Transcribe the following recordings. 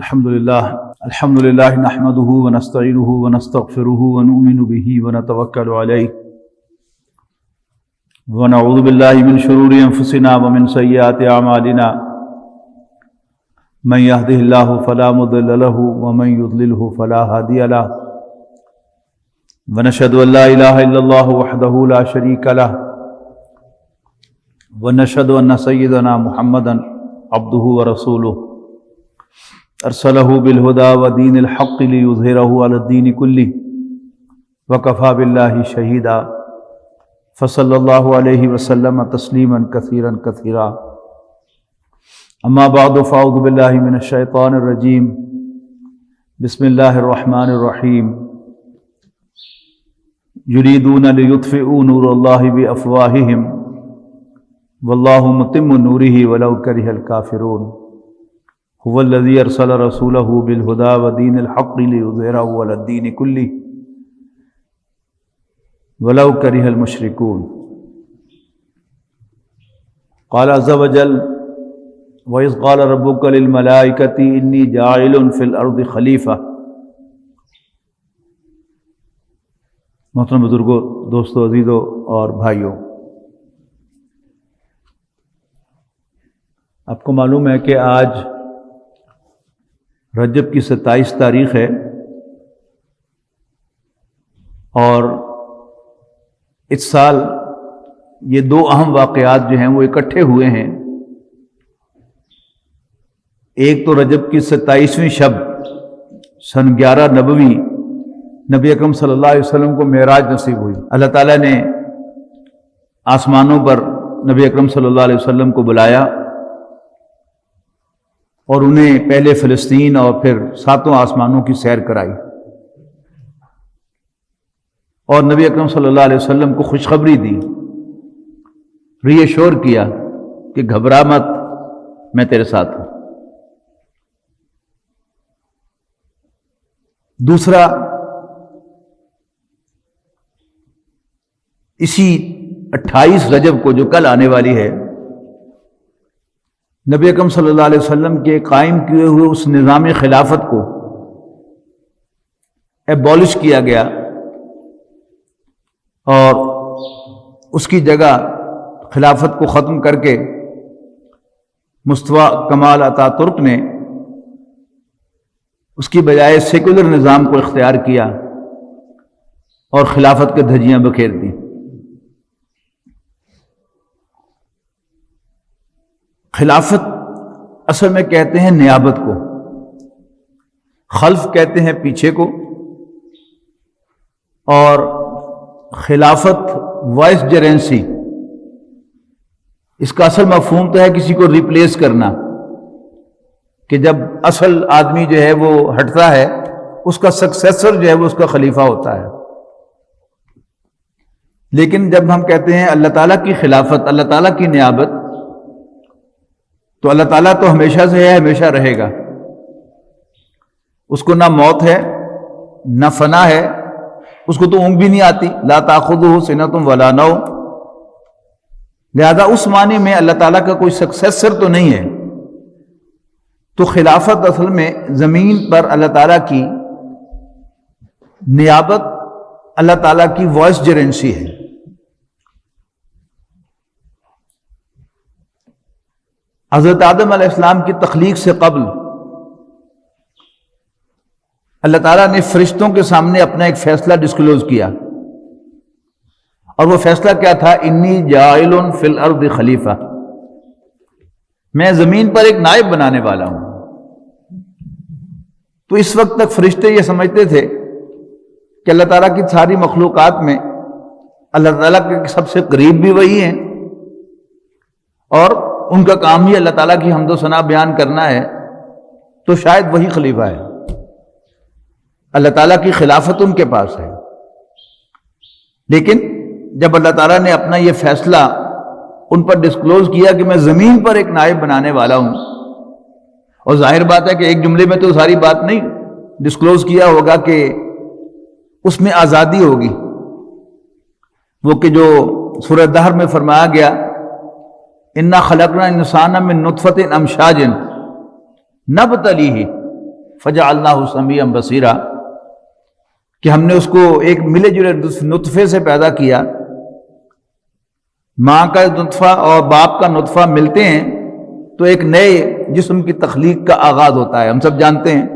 الحمد لله نحمده ونستعينه ونستغفره ونؤمن به ونتوكل عليه ونعوذ بالله من شرور أنفسنا ومن سيئات أعمالنا من يهده الله فلا مضل له ومن يضلله فلا هادي له ونشهد أن لا إله إلا الله وحده لا شريك له ونشهد أن سيدنا محمدا عبده ورسوله ارسلہ بالہدی ودین الحق لیظہرہ علی الدین کلہ وکفی باللہ شہیدا فصلی اللہ علیہ وسلم تسلیما کثیرا کثیرا اما بعد فاعوذ باللہ من الشیطان الرجیم بسم اللہ الرحمن الرحیم یریدون لیطفئوا نور اللہ بافواہہم واللہ متم نورہ ولو کرہ الکافرون هو الذي ارسل رسوله بالهدى ودين الحق ليظهره على الدين كله ولو كره المشركون قال عز وجل وإذ قال ربك للملائكة إني جاعل في الأرض خليفة. محترم بزرگوں، دوستو، عزیزوں اور بھائیوں، آپ کو معلوم ہے کہ آج رجب کی 27 تاریخ ہے اور اس سال یہ دو اہم واقعات جو ہیں وہ اکٹھے ہوئے ہیں. ایک تو رجب کی 27ویں شب سن 11 نبوی نبی اکرم صلی اللہ علیہ وسلم کو معراج نصیب ہوئی. اللہ تعالیٰ نے آسمانوں پر نبی اکرم صلی اللہ علیہ وسلم کو بلایا اور انہیں پہلے فلسطین اور پھر 7 آسمانوں کی سیر کرائی اور نبی اکرم صلی اللہ علیہ وسلم کو خوشخبری دی، ری ایشور کیا کہ گھبرا مت، میں تیرے ساتھ ہوں. دوسرا، اسی 28 رجب کو جو کل آنے والی ہے، نبی اکرم صلی اللہ علیہ وسلم کے قائم کیے ہوئے اس نظام خلافت کو ایبولش کیا گیا اور اس کی جگہ خلافت کو ختم کر کے مصطفیٰ کمال اتا ترک نے اس کی بجائے سیکولر نظام کو اختیار کیا اور خلافت کے دھجیاں بکھیر دیں. خلافت اصل میں کہتے ہیں نیابت کو، خلف کہتے ہیں پیچھے کو، اور خلافت وائس جرینسی، اس کا اصل مفہوم تو ہے کسی کو ریپلیس کرنا، کہ جب اصل آدمی جو ہے وہ ہٹتا ہے اس کا سکسیسر جو ہے وہ اس کا خلیفہ ہوتا ہے. لیکن جب ہم کہتے ہیں اللہ تعالیٰ کی خلافت، اللہ تعالیٰ کی نیابت، تو اللہ تعالیٰ تو ہمیشہ سے ہے، ہمیشہ رہے گا. اس کو نہ موت ہے نہ فنا ہے، اس کو تو اونگ بھی نہیں آتی، لا تاخذہ سنۃ ولا نوم. لہذا اس معنی میں اللہ تعالیٰ کا کوئی سکسیسر تو نہیں ہے. تو خلافت اصل میں زمین پر اللہ تعالیٰ کی نیابت، اللہ تعالیٰ کی وائس جرینسی ہے. حضرت آدم علیہ السلام کی تخلیق سے قبل اللہ تعالیٰ نے فرشتوں کے سامنے اپنا ایک فیصلہ ڈسکلوز کیا، اور وہ فیصلہ کیا تھا؟ انی جاعل فی الارض خلیفہ، میں زمین پر ایک نائب بنانے والا ہوں. تو اس وقت تک فرشتے یہ سمجھتے تھے کہ اللہ تعالیٰ کی ساری مخلوقات میں اللہ تعالیٰ کے سب سے قریب بھی وہی ہیں اور ان کا کام ہی اللہ تعالیٰ کی حمد و ثنا بیان کرنا ہے، تو شاید وہی خلیفہ ہے. اللہ تعالیٰ کی خلافت ان کے پاس ہے. لیکن جب اللہ تعالیٰ نے اپنا یہ فیصلہ ان پر ڈسکلوز کیا کہ میں زمین پر ایک نائب بنانے والا ہوں، اور ظاہر بات ہے کہ ایک جملے میں تو ساری بات نہیں ڈسکلوز کیا ہوگا کہ اس میں آزادی ہوگی، وہ کہ جو سورہ دہر میں فرمایا گیا انا خلقنا الانسان من نطفۃ امشاج نبتلیہ، فجعلناہ سمیعا بصیرا، کہ ہم نے اس کو ایک ملے جلے نطفے سے پیدا کیا. ماں کا نطفہ اور باپ کا نطفہ ملتے ہیں تو ایک نئے جسم کی تخلیق کا آغاز ہوتا ہے، ہم سب جانتے ہیں.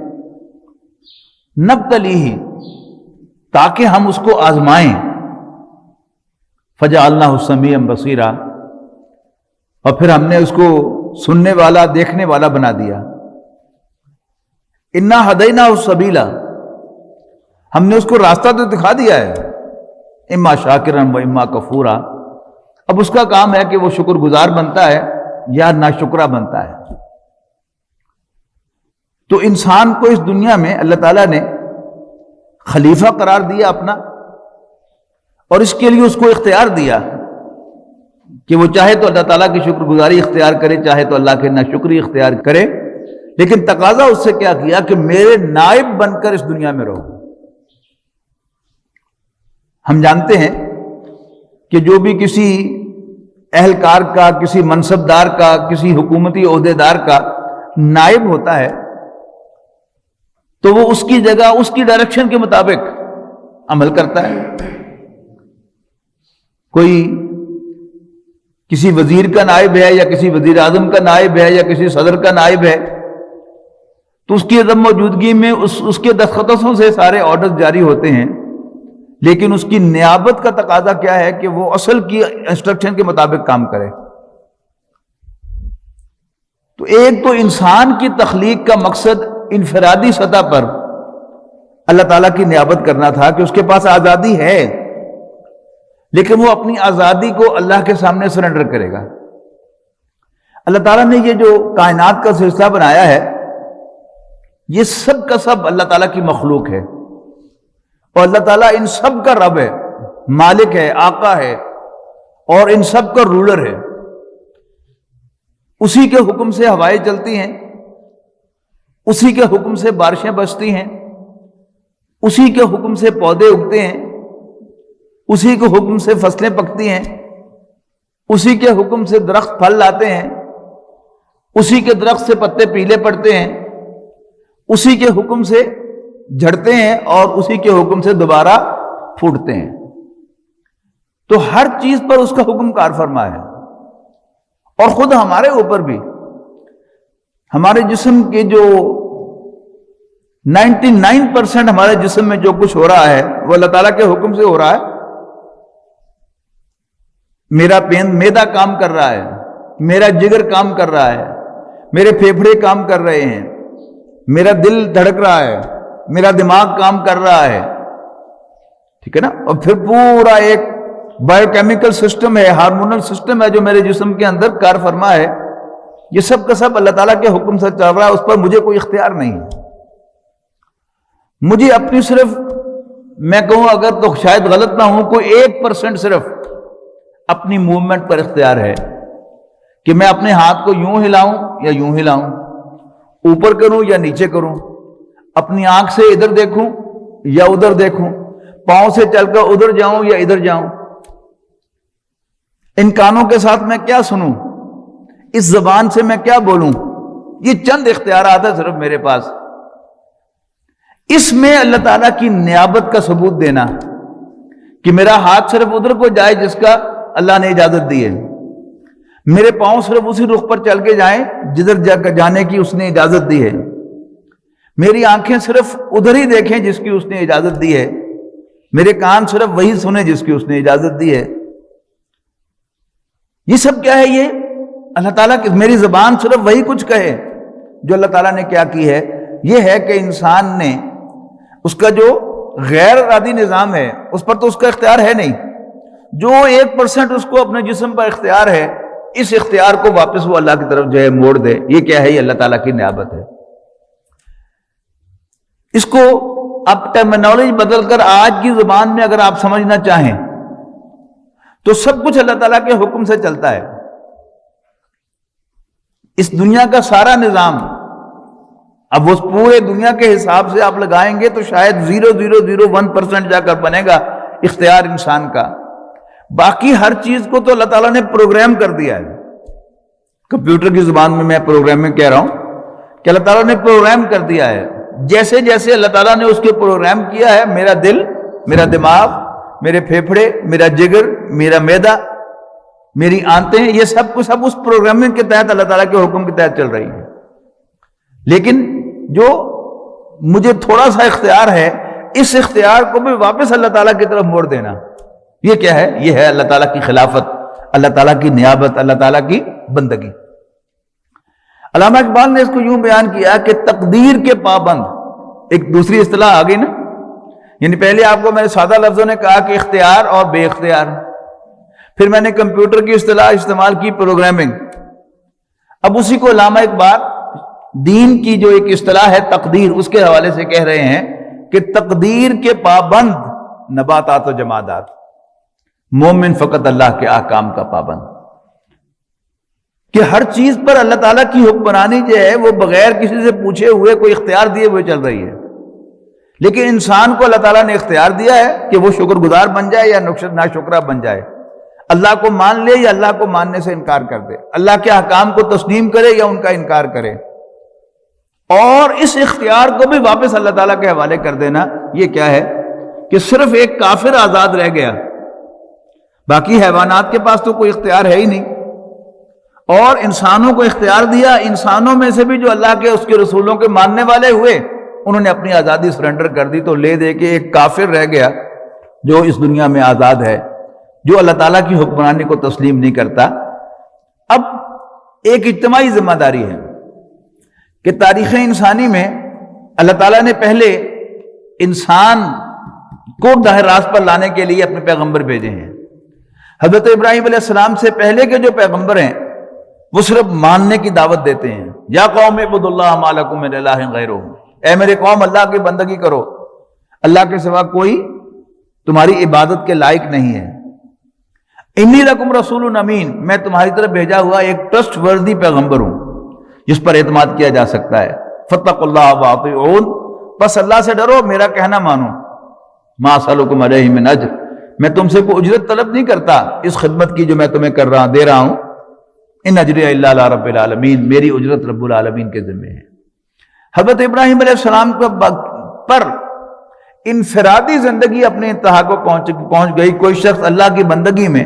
نبتلیہ، تاکہ ہم اس کو آزمائیں. فجعلناہ سمیعا بصیرا، اور پھر ہم نے اس کو سننے والا دیکھنے والا بنا دیا. انا ہدیناہ السبیل، ہم نے اس کو راستہ تو دکھا دیا ہے، اما شاکرا و اما کفورا. اب اس کا کام ہے کہ وہ شکر گزار بنتا ہے یا ناشکرا بنتا ہے. تو انسان کو اس دنیا میں اللہ تعالیٰ نے خلیفہ قرار دیا اپنا، اور اس کے لیے اس کو اختیار دیا کہ وہ چاہے تو اللہ تعالیٰ کی شکر گزاری اختیار کرے، چاہے تو اللہ کے ناشکری اختیار کرے. لیکن تقاضا اس سے کیا کیا کہ میرے نائب بن کر اس دنیا میں رہو. ہم جانتے ہیں کہ جو بھی کسی اہلکار کا، کسی منصبدار کا، کسی حکومتی عہدیدار کا نائب ہوتا ہے تو وہ اس کی جگہ اس کی ڈائریکشن کے مطابق عمل کرتا ہے. کوئی کسی وزیر کا نائب ہے یا کسی وزیر اعظم کا نائب ہے یا کسی صدر کا نائب ہے تو اس کی عدم موجودگی میں اس کے دستخطوں سے سارے آرڈرز جاری ہوتے ہیں. لیکن اس کی نیابت کا تقاضا کیا ہے کہ وہ اصل کی انسٹرکشن کے مطابق کام کرے. تو ایک تو انسان کی تخلیق کا مقصد انفرادی سطح پر اللہ تعالیٰ کی نیابت کرنا تھا کہ اس کے پاس آزادی ہے، لیکن وہ اپنی آزادی کو اللہ کے سامنے سرنڈر کرے گا. اللہ تعالیٰ نے یہ جو کائنات کا سلسلہ بنایا ہے یہ سب کا سب اللہ تعالیٰ کی مخلوق ہے، اور اللہ تعالیٰ ان سب کا رب ہے، مالک ہے، آقا ہے، اور ان سب کا رولر ہے. اسی کے حکم سے ہوائیں چلتی ہیں، اسی کے حکم سے بارشیں برستی ہیں، اسی کے حکم سے پودے اگتے ہیں، اسی کے حکم سے فصلیں پکتی ہیں، اسی کے حکم سے درخت پھل لاتے ہیں، اسی کے درخت سے پتے پیلے پڑتے ہیں، اسی کے حکم سے جھڑتے ہیں اور اسی کے حکم سے دوبارہ پھوٹتے ہیں. تو ہر چیز پر اس کا حکم کار فرما ہے. اور خود ہمارے اوپر بھی ہمارے جسم کے جو 99% ہمارے جسم میں جو کچھ ہو رہا ہے وہ اللہ تعالیٰ کے حکم سے ہو رہا ہے. میرا معدہ کام کر رہا ہے، میرا جگر کام کر رہا ہے، میرے پھیپھڑے کام کر رہے ہیں، میرا دل دھڑک رہا ہے، میرا دماغ کام کر رہا ہے، ٹھیک ہے نا. اور پھر پورا ایک بایو کیمیکل سسٹم ہے، ہارمونل سسٹم ہے جو میرے جسم کے اندر کار فرما ہے. یہ سب کا سب اللہ تعالیٰ کے حکم سے چل رہا ہے، اس پر مجھے کوئی اختیار نہیں ہے. مجھے اپنی صرف، میں کہوں اگر تو شاید غلط نہ ہوں، کوئی 1% صرف اپنی موومنٹ پر اختیار ہے کہ میں اپنے ہاتھ کو یوں ہلاؤں یا یوں ہلاؤں، اوپر کروں یا نیچے کروں، اپنی آنکھ سے ادھر دیکھوں یا ادھر دیکھوں، پاؤں سے چل کر ادھر جاؤں یا ادھر جاؤں، ان کانوں کے ساتھ میں کیا سنوں، اس زبان سے میں کیا بولوں. یہ چند اختیارات ہیں صرف میرے پاس. اس میں اللہ تعالیٰ کی نیابت کا ثبوت دینا کہ میرا ہاتھ صرف ادھر کو جائے جس کا اللہ نے اجازت دی ہے، میرے پاؤں صرف اسی رخ پر چل کے جائیں جدھر جانے کی اس نے اجازت دی ہے، میری آنکھیں صرف ادھر ہی دیکھیں جس کی اس نے اجازت دی ہے، میرے کان صرف وہی سنیں جس کی اس نے اجازت دی ہے. یہ سب کیا ہے؟ یہ اللہ تعالیٰ کی، میری زبان صرف وہی کچھ کہے جو اللہ تعالیٰ نے کیا کی ہے. یہ ہے کہ انسان نے اس کا جو غیر ارادی نظام ہے اس پر تو اس کا اختیار ہے نہیں. جو 1% اس کو اپنے جسم پر اختیار ہے، اس اختیار کو واپس وہ اللہ کی طرف جو ہے موڑ دے. یہ کیا ہے؟ یہ اللہ تعالیٰ کی نیابت ہے. اس کو اب ٹرمینالوجی بدل کر آج کی زبان میں اگر آپ سمجھنا چاہیں تو سب کچھ اللہ تعالیٰ کے حکم سے چلتا ہے. اس دنیا کا سارا نظام اب اس پورے دنیا کے حساب سے آپ لگائیں گے تو شاید 0.001% جا کر بنے گا اختیار انسان کا. باقی ہر چیز کو تو اللہ تعالیٰ نے پروگرام کر دیا ہے. کمپیوٹر کی زبان میں پروگرامنگ کہہ رہا ہوں کہ اللہ تعالیٰ نے پروگرام کر دیا ہے. جیسے جیسے اللہ تعالیٰ نے اس کے پروگرام کیا ہے، میرا دل، میرا دماغ، میرے پھیپھڑے، میرا جگر، میرا معدہ، میری آنتیں، یہ سب کچھ اب اس پروگرامنگ کے تحت اللہ تعالیٰ کے حکم کے تحت چل رہی ہے. لیکن جو مجھے تھوڑا سا اختیار ہے، اس اختیار کو بھی واپس اللہ تعالیٰ کی طرف موڑ دینا، یہ کیا ہے؟ یہ ہے اللہ تعالیٰ کی خلافت، اللہ تعالیٰ کی نیابت، اللہ تعالیٰ کی بندگی. علامہ اقبال نے اس کو یوں بیان کیا کہ تقدیر کے پابند، ایک دوسری اصطلاح آ گئی نا. یعنی پہلے آپ کو میں نے سادہ لفظوں نے کہا کہ اختیار اور بے اختیار، پھر میں نے کمپیوٹر کی اصطلاح استعمال کی، پروگرامنگ. اب اسی کو علامہ اقبال دین کی جو ایک اصطلاح ہے تقدیر، اس کے حوالے سے کہہ رہے ہیں کہ تقدیر کے پابند نباتات و جمادات، مومن فقط اللہ کے احکام کا پابند، کہ ہر چیز پر اللہ تعالیٰ کی حکمرانی جو ہے وہ بغیر کسی سے پوچھے ہوئے، کوئی اختیار دیے ہوئے چل رہی ہے. لیکن انسان کو اللہ تعالیٰ نے اختیار دیا ہے کہ وہ شکر گزار بن جائے یا ناشکرہ بن جائے، اللہ کو مان لے یا اللہ کو ماننے سے انکار کر دے، اللہ کے احکام کو تسلیم کرے یا ان کا انکار کرے. اور اس اختیار کو بھی واپس اللہ تعالیٰ کے حوالے کر دینا، یہ کیا ہے کہ صرف ایک کافر آزاد رہ گیا، باقی حیوانات کے پاس تو کوئی اختیار ہے ہی نہیں. اور انسانوں کو اختیار دیا، انسانوں میں سے بھی جو اللہ کے اس کے رسولوں کے ماننے والے ہوئے، انہوں نے اپنی آزادی سرنڈر کر دی، تو لے دے کے ایک کافر رہ گیا جو اس دنیا میں آزاد ہے، جو اللہ تعالیٰ کی حکمرانی کو تسلیم نہیں کرتا. اب ایک اجتماعی ذمہ داری ہے کہ تاریخ انسانی میں اللہ تعالیٰ نے پہلے انسان کو راہ راست پر لانے کے لیے اپنے پیغمبر بھیجے ہیں. حضرت ابراہیم علیہ السلام سے پہلے کے جو پیغمبر ہیں وہ صرف ماننے کی دعوت دیتے ہیں. یا قوم اعبدوا اللہ ما لکم من الہ غیرہ، اے میرے قوم اللہ کی بندگی کرو، اللہ کے سوا کوئی تمہاری عبادت کے لائق نہیں ہے. انی لکم رسول امین، میں تمہاری طرف بھیجا ہوا ایک ٹرسٹ وردی پیغمبر ہوں جس پر اعتماد کیا جا سکتا ہے. فاتقوا اللہ واطیعون، بس اللہ سے ڈرو، میرا کہنا مانو. ما اسألکم علیہ من اجر، میں تم سے کوئی اجرت طلب نہیں کرتا اس خدمت کی جو میں تمہیں دے رہا ہوں. ان اجری الا علی رب العالمین، میری اجرت رب العالمین کے ذمہ ہے. حضرت ابراہیم علیہ السلام پر انفرادی زندگی اپنے انتہا کو پہنچ گئی. کوئی شخص اللہ کی بندگی میں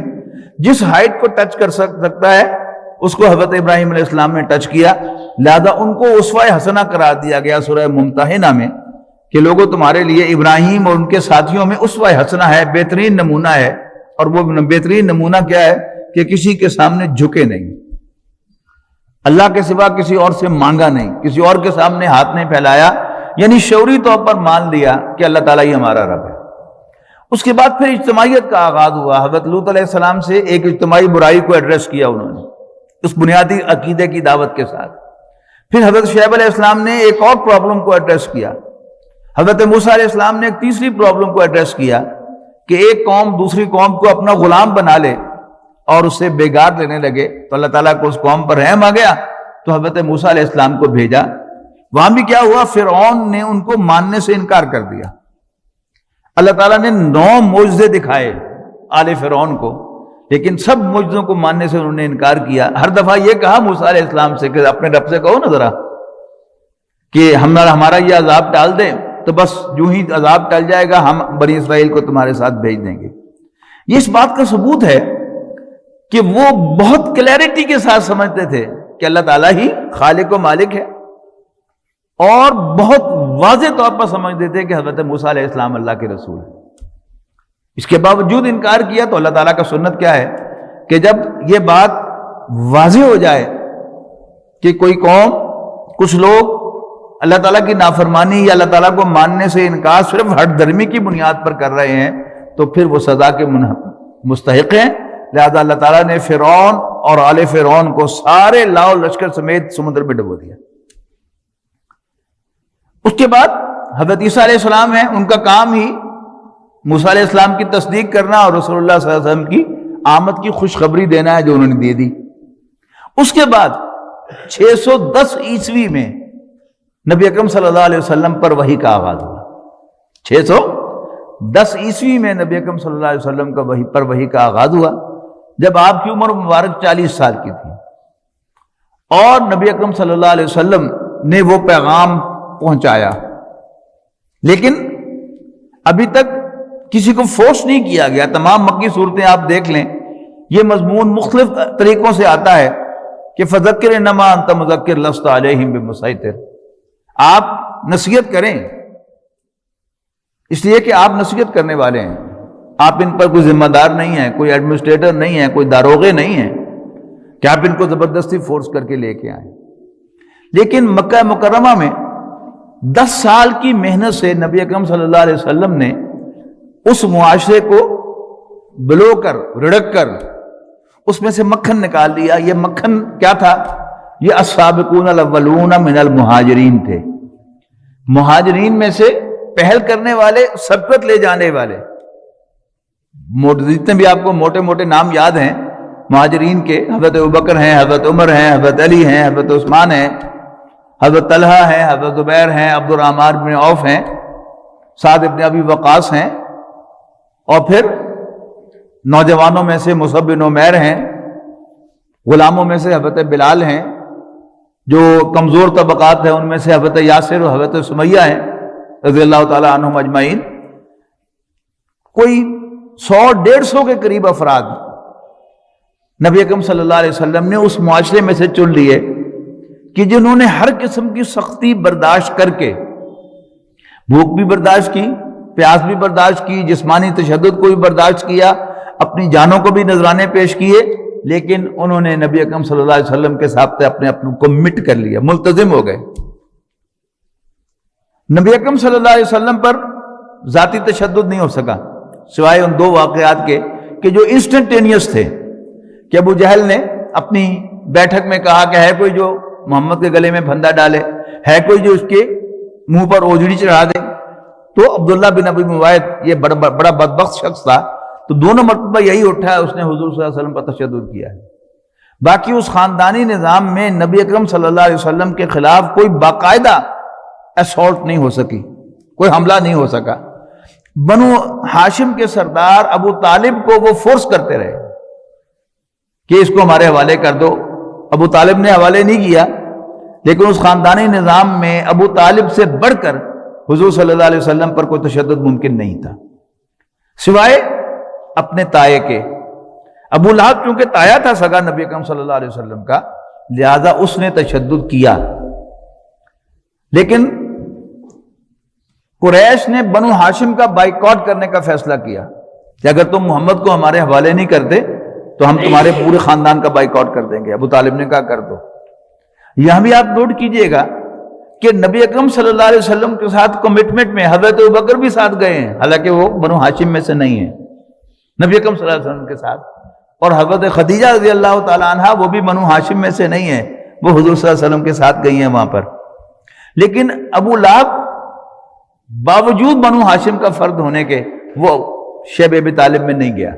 جس ہائٹ کو ٹچ کر سکتا ہے اس کو حضرت ابراہیم علیہ السلام نے ٹچ کیا، لہذا ان کو اسوہ حسنہ قرار دیا گیا سورہ ممتحنہ میں کہ لوگوں تمہارے لیے ابراہیم اور ان کے ساتھیوں میں اسوہ حسنہ ہے، بہترین نمونہ ہے. اور وہ بہترین نمونہ کیا ہے کہ کسی کے سامنے جھکے نہیں، اللہ کے سوا کسی اور سے مانگا نہیں، کسی اور کے سامنے ہاتھ نہیں پھیلایا، یعنی شعوری طور پر مان لیا کہ اللہ تعالیٰ ہی ہمارا رب ہے. اس کے بعد پھر اجتماعیت کا آغاز ہوا. حضرت لوط علیہ السلام سے ایک اجتماعی برائی کو ایڈریس کیا انہوں نے اس بنیادی عقیدے کی دعوت کے ساتھ. پھر حضرت شعیب علیہ السلام نے ایک اور پرابلم کو ایڈریس کیا. حضرت موسیٰ علیہ السلام نے ایک تیسری پرابلم کو ایڈریس کیا کہ ایک قوم دوسری قوم کو اپنا غلام بنا لے اور اس سے بیگار لینے لگے، تو اللہ تعالیٰ کو اس قوم پر رحم آ گیا تو حضرت موسیٰ علیہ السلام کو بھیجا. وہاں بھی کیا ہوا؟ فرعون نے ان کو ماننے سے انکار کر دیا. اللہ تعالیٰ نے 9 معجزے دکھائے آل فرعون کو، لیکن سب معجزوں کو ماننے سے انہوں نے انکار کیا. ہر دفعہ یہ کہا موسیٰ علیہ السلام سے کہ اپنے رب سے کہو نا ذرا کہ ہمارا یہ عذاب ٹال دیں، تو بس جو ہی عذاب ٹل جائے گا ہم بنی اسرائیل کو تمہارے ساتھ بھیج دیں گے. یہ اس بات کا ثبوت ہے کہ وہ بہت کلیئرٹی کے ساتھ سمجھتے تھے کہ اللہ تعالیٰ ہی خالق و مالک ہے، اور بہت واضح طور پر سمجھتے تھے کہ حضرت موسیٰ علیہ السلام اللہ کے رسول ہیں. اس کے باوجود انکار کیا. تو اللہ تعالیٰ کا سنت کیا ہے کہ جب یہ بات واضح ہو جائے کہ کوئی قوم، کچھ لوگ اللہ تعالیٰ کی نافرمانی یا اللہ تعالیٰ کو ماننے سے انکار صرف ہٹ درمی کی بنیاد پر کر رہے ہیں، تو پھر وہ سزا کے مستحق ہیں. لہذا اللہ تعالیٰ نے فرعون اور آل فرعون کو سارے لاؤ لشکر سمیت سمندر میں ڈبو دیا. اس کے بعد حضرت عیسیٰ علیہ السلام ہیں، ان کا کام ہی موسیٰ علیہ السلام کی تصدیق کرنا اور رسول اللہ صلی اللہ علیہ وسلم کی آمد کی خوشخبری دینا ہے جو انہوں نے دے دی. اس کے بعد 610 عیسوی میں نبی اکرم صلی اللہ علیہ وسلم پر وحی کا آغاز ہوا. 610 عیسوی میں نبی اکرم صلی اللہ علیہ وسلم کا وحی کا آغاز ہوا، جب آپ کی عمر مبارک 40 سال کی تھی. اور نبی اکرم صلی اللہ علیہ وسلم نے وہ پیغام پہنچایا لیکن ابھی تک کسی کو فورس نہیں کیا گیا. تمام مکی صورتیں آپ دیکھ لیں، یہ مضمون مختلف طریقوں سے آتا ہے کہ فذکر انما انت مذکر لست علیہم بمسیطر. آپ نصیحت کریں، اس لیے کہ آپ نصیحت کرنے والے ہیں. آپ ان پر کوئی ذمہ دار نہیں ہیں، کوئی ایڈمنسٹریٹر نہیں ہے، کوئی داروغے نہیں ہیں کہ آپ ان کو زبردستی فورس کر کے لے کے آئیں. لیکن مکہ مکرمہ میں 10 سال کی محنت سے نبی اکرم صلی اللہ علیہ وسلم نے اس معاشرے کو بلو کر رڑک کر اس میں سے مکھن نکال لیا. یہ مکھن کیا تھا؟ یہ السابقون الاولون من المہاجرین تھے، مہاجرین میں سے پہل کرنے والے، سبقت لے جانے والے. جتنے بھی آپ کو موٹے موٹے نام یاد ہیں مہاجرین کے، حضرت ابوبکر ہیں، حضرت عمر ہیں، حضرت علی ہیں، حضرت عثمان ہیں، حضرت طلحہ ہیں، حضرت زبیر ہیں، عبد الرحمن بن عوف ہیں، سعد ابن ابی وقاص ہیں، اور پھر نوجوانوں میں سے مصعب بن عمیر ہیں، غلاموں میں سے حضرت بلال ہیں، جو کمزور طبقات ہیں ان میں سے حضرت یاسر اور حضرت سمیہ ہیں رضی اللہ تعالی عنہم اجمعین. کوئی 100-150 کے قریب افراد نبی اکرم صلی اللہ علیہ وسلم نے اس معاشرے میں سے چن لیے کہ جنہوں نے ہر قسم کی سختی برداشت کر کے، بھوک بھی برداشت کی، پیاس بھی برداشت کی، جسمانی تشدد کو بھی برداشت کیا، اپنی جانوں کو بھی نذرانے پیش کیے، لیکن انہوں نے نبی اکرم صلی اللہ علیہ وسلم کے ساتھ اپنے کو مٹ کر لیا، ملتزم ہو گئے. نبی اکرم صلی اللہ علیہ وسلم پر ذاتی تشدد نہیں ہو سکا سوائے ان 2 واقعات کے کہ جو انسٹنٹینیس تھے، کہ ابو جہل نے اپنی بیٹھک میں کہا کہ ہے کوئی جو محمد کے گلے میں پھندا ڈالے، ہے کوئی جو اس کے منہ پر اوجڑی چڑھا دے. تو عبداللہ بن ابی معیط یہ بڑا بدبخت شخص تھا، تو دونوں مرتبہ یہی اٹھا ہے، اس نے حضور صلی اللہ علیہ وسلم پر تشدد کیا ہے. باقی اس خاندانی نظام میں نبی اکرم صلی اللہ علیہ وسلم کے خلاف کوئی باقاعدہ اسالٹ نہیں ہو سکی، کوئی حملہ نہیں ہو سکا. بنو ہاشم کے سردار ابو طالب کو وہ فورس کرتے رہے کہ اس کو ہمارے حوالے کر دو. ابو طالب نے حوالے نہیں کیا، لیکن اس خاندانی نظام میں ابو طالب سے بڑھ کر حضور صلی اللہ علیہ وسلم پر کوئی تشدد ممکن نہیں تھا سوائے اپنے تائے کے. ابو لہب چونکہ تایا تھا سگا نبی اکرم صلی اللہ علیہ وسلم کا، لہذا اس نے تشدد کیا. لیکن قریش نے بنو ہاشم کا بائیکاٹ کرنے کا فیصلہ کیا کہ اگر تم محمد کو ہمارے حوالے نہیں کرتے تو ہم تمہارے پورے خاندان کا بائیکاٹ کر دیں گے. ابو طالب نے کہا کر دو. یہاں بھی آپ نوٹ کیجئے گا کہ نبی اکرم صلی اللہ علیہ وسلم کے ساتھ کمٹمنٹ میں حضرت ابوبکر بھی ساتھ گئے ہیں، حالانکہ وہ بنو ہاشم میں سے نہیں ہیں، نبی اکرم صلی اللہ علیہ وسلم کے ساتھ. اور حضرت خدیجہ رضی اللہ تعالی عنہا وہ بھی بنو ہاشم میں سے نہیں ہیں، وہ حضور صلی اللہ علیہ وسلم کے ساتھ گئی ہیں وہاں پر. لیکن ابو لہب باوجود بنو ہاشم کا فرد ہونے کے وہ شیب ابی طالب میں نہیں گیا.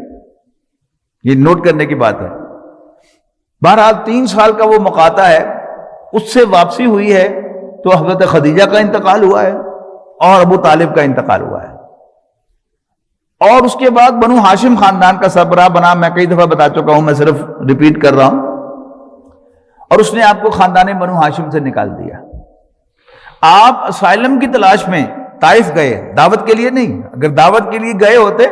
یہ نوٹ کرنے کی بات ہے. بہرحال 3 سال کا وہ مقاطع ہے، اس سے واپسی ہوئی ہے تو حضرت خدیجہ کا انتقال ہوا ہے اور ابو طالب کا انتقال ہوا ہے. اور اس کے بعد بنو ہاشم خاندان کا سربراہ بنا، میں کئی دفعہ بتا چکا ہوں، میں صرف ریپیٹ کر رہا ہوں، اور اس نے آپ کو خاندان بنو ہاشم سے نکال دیا. آپ اسائلم کی تلاش میں طائف گئے، دعوت کے لیے نہیں. اگر دعوت کے لیے گئے ہوتے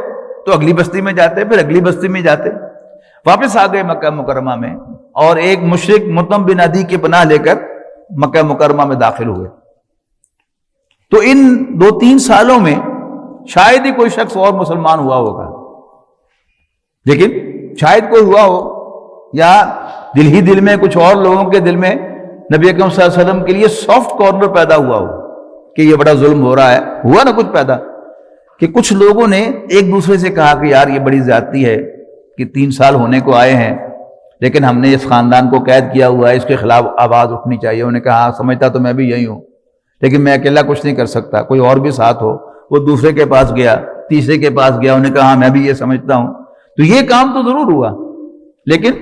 تو اگلی بستی میں جاتے، پھر اگلی بستی میں جاتے. واپس آ گئے مکہ مکرمہ میں اور ایک مشرک مطعم بن عدی کی پناہ لے کر مکہ مکرمہ میں داخل ہوئے. تو ان 2-3 سالوں میں شاید ہی کوئی شخص اور مسلمان ہوا ہوگا، لیکن شاید کوئی ہوا ہو، یا دل ہی دل میں کچھ اور لوگوں کے دل میں نبی اکرم صلی اللہ علیہ وسلم کے لیے سافٹ کارنر پیدا ہوا ہو کہ یہ بڑا ظلم ہو رہا ہے. ہوا نا کچھ پیدا، کہ کچھ لوگوں نے ایک دوسرے سے کہا کہ یار یہ بڑی زیادتی ہے کہ 3 سال ہونے کو آئے ہیں لیکن ہم نے اس خاندان کو قید کیا ہوا ہے، اس کے خلاف آواز اٹھنی چاہیے. انہوں نے کہا ہاں سمجھتا تو میں بھی یہی ہوں، لیکن میں اکیلا کچھ نہیں کر سکتا، کوئی اور بھی ساتھ ہو. وہ دوسرے کے پاس گیا، تیسرے کے پاس گیا، انہوں نے کہا ہاں میں بھی یہ سمجھتا ہوں. تو یہ کام تو ضرور ہوا، لیکن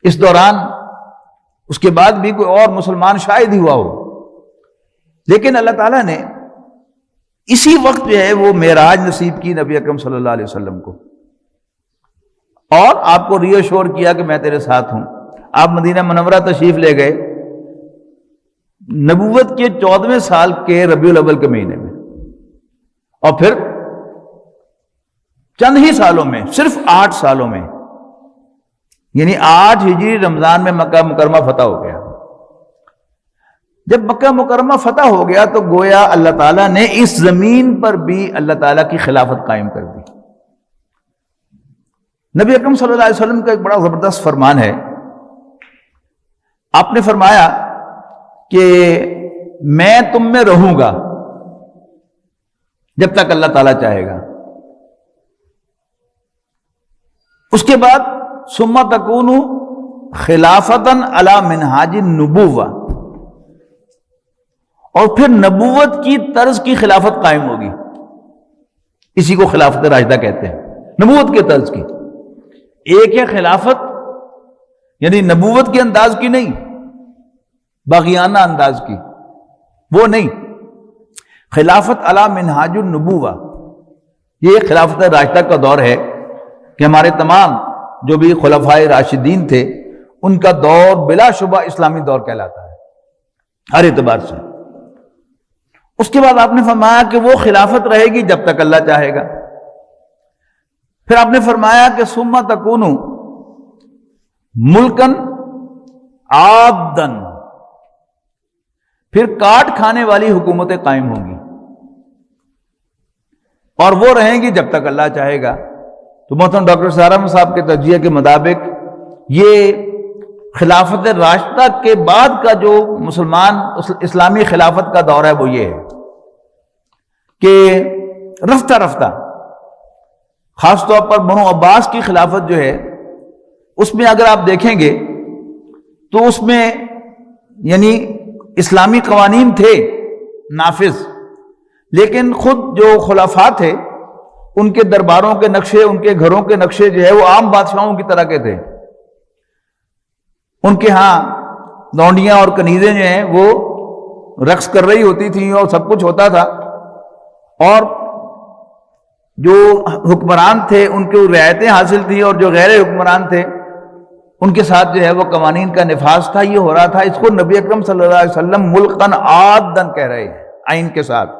اس دوران اس کے بعد بھی کوئی اور مسلمان شاید ہی ہوا ہو. لیکن اللہ تعالیٰ نے اسی وقت جو ہے وہ معراج نصیب کی نبی اکرم صلی اللہ علیہ وسلم کو، اور آپ کو ری ایشور کیا کہ میں تیرے ساتھ ہوں. آپ مدینہ منورہ تشریف لے گئے نبوت کے 14ویں سال کے ربیع الاول کے مہینے میں. اور پھر چند ہی سالوں میں، صرف 8 سالوں میں، یعنی 8 ہجری رمضان میں مکہ مکرمہ فتح ہو گیا۔ جب مکہ مکرمہ فتح ہو گیا تو گویا اللہ تعالیٰ نے اس زمین پر بھی اللہ تعالیٰ کی خلافت قائم کر دی۔ نبی اکرم صلی اللہ علیہ وسلم کا ایک بڑا زبردست فرمان ہے، آپ نے فرمایا کہ میں تم میں رہوں گا جب تک اللہ تعالیٰ چاہے گا، اس کے بعد ثم تکون خلافتاً علی منہاج النبوہ، اور پھر نبوت کی طرز کی خلافت قائم ہوگی، اسی کو خلافت راشدہ کہتے ہیں، نبوت کے طرز کی۔ ایک ہے خلافت یعنی نبوت کے انداز کی نہیں، باغیانہ انداز کی، وہ نہیں، خلافت علی منہاج النبوہ، یہ خلافت راشدہ کا دور ہے کہ ہمارے تمام جو بھی خلفائے راشدین تھے ان کا دور بلا شبہ اسلامی دور کہلاتا ہے ہر اعتبار سے۔ اس کے بعد آپ نے فرمایا کہ وہ خلافت رہے گی جب تک اللہ چاہے گا۔ پھر آپ نے فرمایا کہ ثم تکون ملکن عابدن، پھر کاٹ کھانے والی حکومتیں قائم ہوں گی اور وہ رہیں گی جب تک اللہ چاہے گا۔ تو محترم ڈاکٹر سہرام صاحب کے تجزیے کے مطابق یہ خلافت راشدہ کے بعد کا جو مسلمان اسلامی خلافت کا دور ہے وہ یہ ہے کہ رفتہ رفتہ، خاص طور پر بنو عباس کی خلافت جو ہے اس میں اگر آپ دیکھیں گے تو اس میں یعنی اسلامی قوانین تھے نافذ، لیکن خود جو خلفاء تھے ان کے درباروں کے نقشے، ان کے گھروں کے نقشے جو ہے وہ عام بادشاہوں کی طرح کے تھے۔ ان کے ہاں لونڈیاں اور کنیزیں جو ہیں وہ رقص کر رہی ہوتی تھیں اور سب کچھ ہوتا تھا، اور جو حکمران تھے ان کو رعایتیں حاصل تھیں، اور جو غیر حکمران تھے ان کے ساتھ جو ہے وہ قوانین کا نفاذ تھا، یہ ہو رہا تھا۔ اس کو نبی اکرم صلی اللہ علیہ وسلم ملکن عادن کہہ رہے ہیں، آئین کے ساتھ،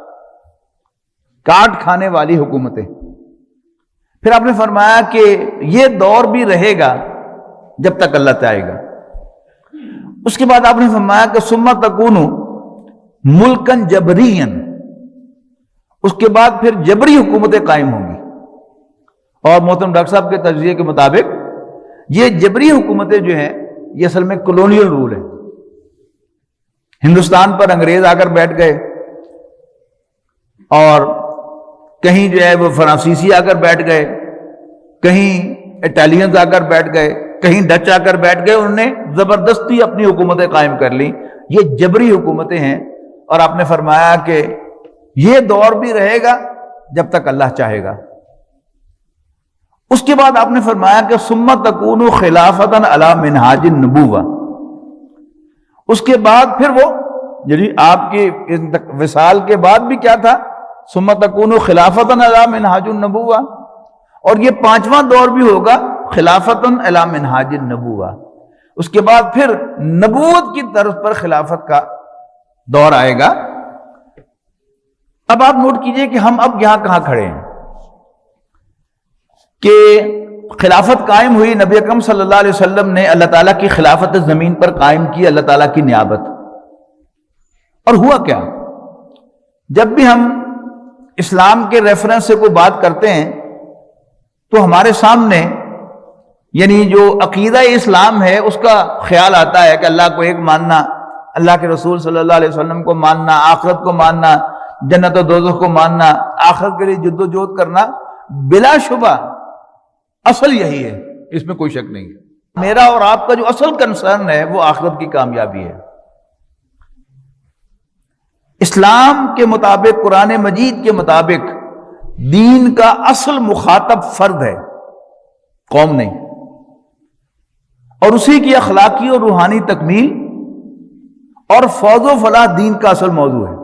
کاٹ کھانے والی حکومتیں۔ پھر آپ نے فرمایا کہ یہ دور بھی رہے گا جب تک اللہ چاہے گا۔ اس کے بعد آپ نے فرمایا کہ ثم تکون ملکن جبرین، اس کے بعد پھر جبری حکومتیں قائم ہوں گی، اور محترم ڈاکٹر صاحب کے تجزیے کے مطابق یہ جبری حکومتیں جو ہیں یہ اصل میں کولونیل رول ہے۔ ہندوستان پر انگریز آ کر بیٹھ گئے، اور کہیں جو ہے وہ فرانسیسی آ کر بیٹھ گئے، کہیں اٹالینز آ کر بیٹھ گئے، کہیں ڈچ آ کر بیٹھ گئے، انہوں نے زبردستی اپنی حکومتیں قائم کر لی۔ یہ جبری حکومتیں ہیں، اور آپ نے فرمایا کہ یہ دور بھی رہے گا جب تک اللہ چاہے گا۔ اس کے بعد آپ نے فرمایا کہ ثم تکون خلافتاً علی منہاج النبوہ، اس کے بعد پھر وہ یعنی آپ کے وصال کے بعد بھی کیا تھا، ثم تکون خلافتاً علی منہاج النبوہ، اور یہ 5واں دور بھی ہوگا خلافتاً علی منہاج النبوہ۔ اس کے بعد پھر نبوت کی طرف پر خلافت کا دور آئے گا۔ اب آپ نوٹ کیجئے کہ ہم اب یہاں کہاں کھڑے ہیں کہ خلافت قائم ہوئی، نبی اکرم صلی اللہ علیہ وسلم نے اللہ تعالیٰ کی خلافت زمین پر قائم کی اللہ تعالیٰ کی نیابت۔ اور ہوا کیا، جب بھی ہم اسلام کے ریفرنس سے کوئی بات کرتے ہیں تو ہمارے سامنے یعنی جو عقیدہ اسلام ہے اس کا خیال آتا ہے کہ اللہ کو ایک ماننا، اللہ کے رسول صلی اللہ علیہ وسلم کو ماننا، آخرت کو ماننا، جنت و دوزخ کو ماننا، آخرت کے لیے جد و جہد کرنا۔ بلا شبہ اصل یہی ہے، اس میں کوئی شک نہیں ہے۔ میرا اور آپ کا جو اصل کنسرن ہے وہ آخرت کی کامیابی ہے۔ اسلام کے مطابق، قرآن مجید کے مطابق دین کا اصل مخاطب فرد ہے، قوم نہیں، اور اسی کی اخلاقی اور روحانی تکمیل اور فوز و فلاح دین کا اصل موضوع ہے۔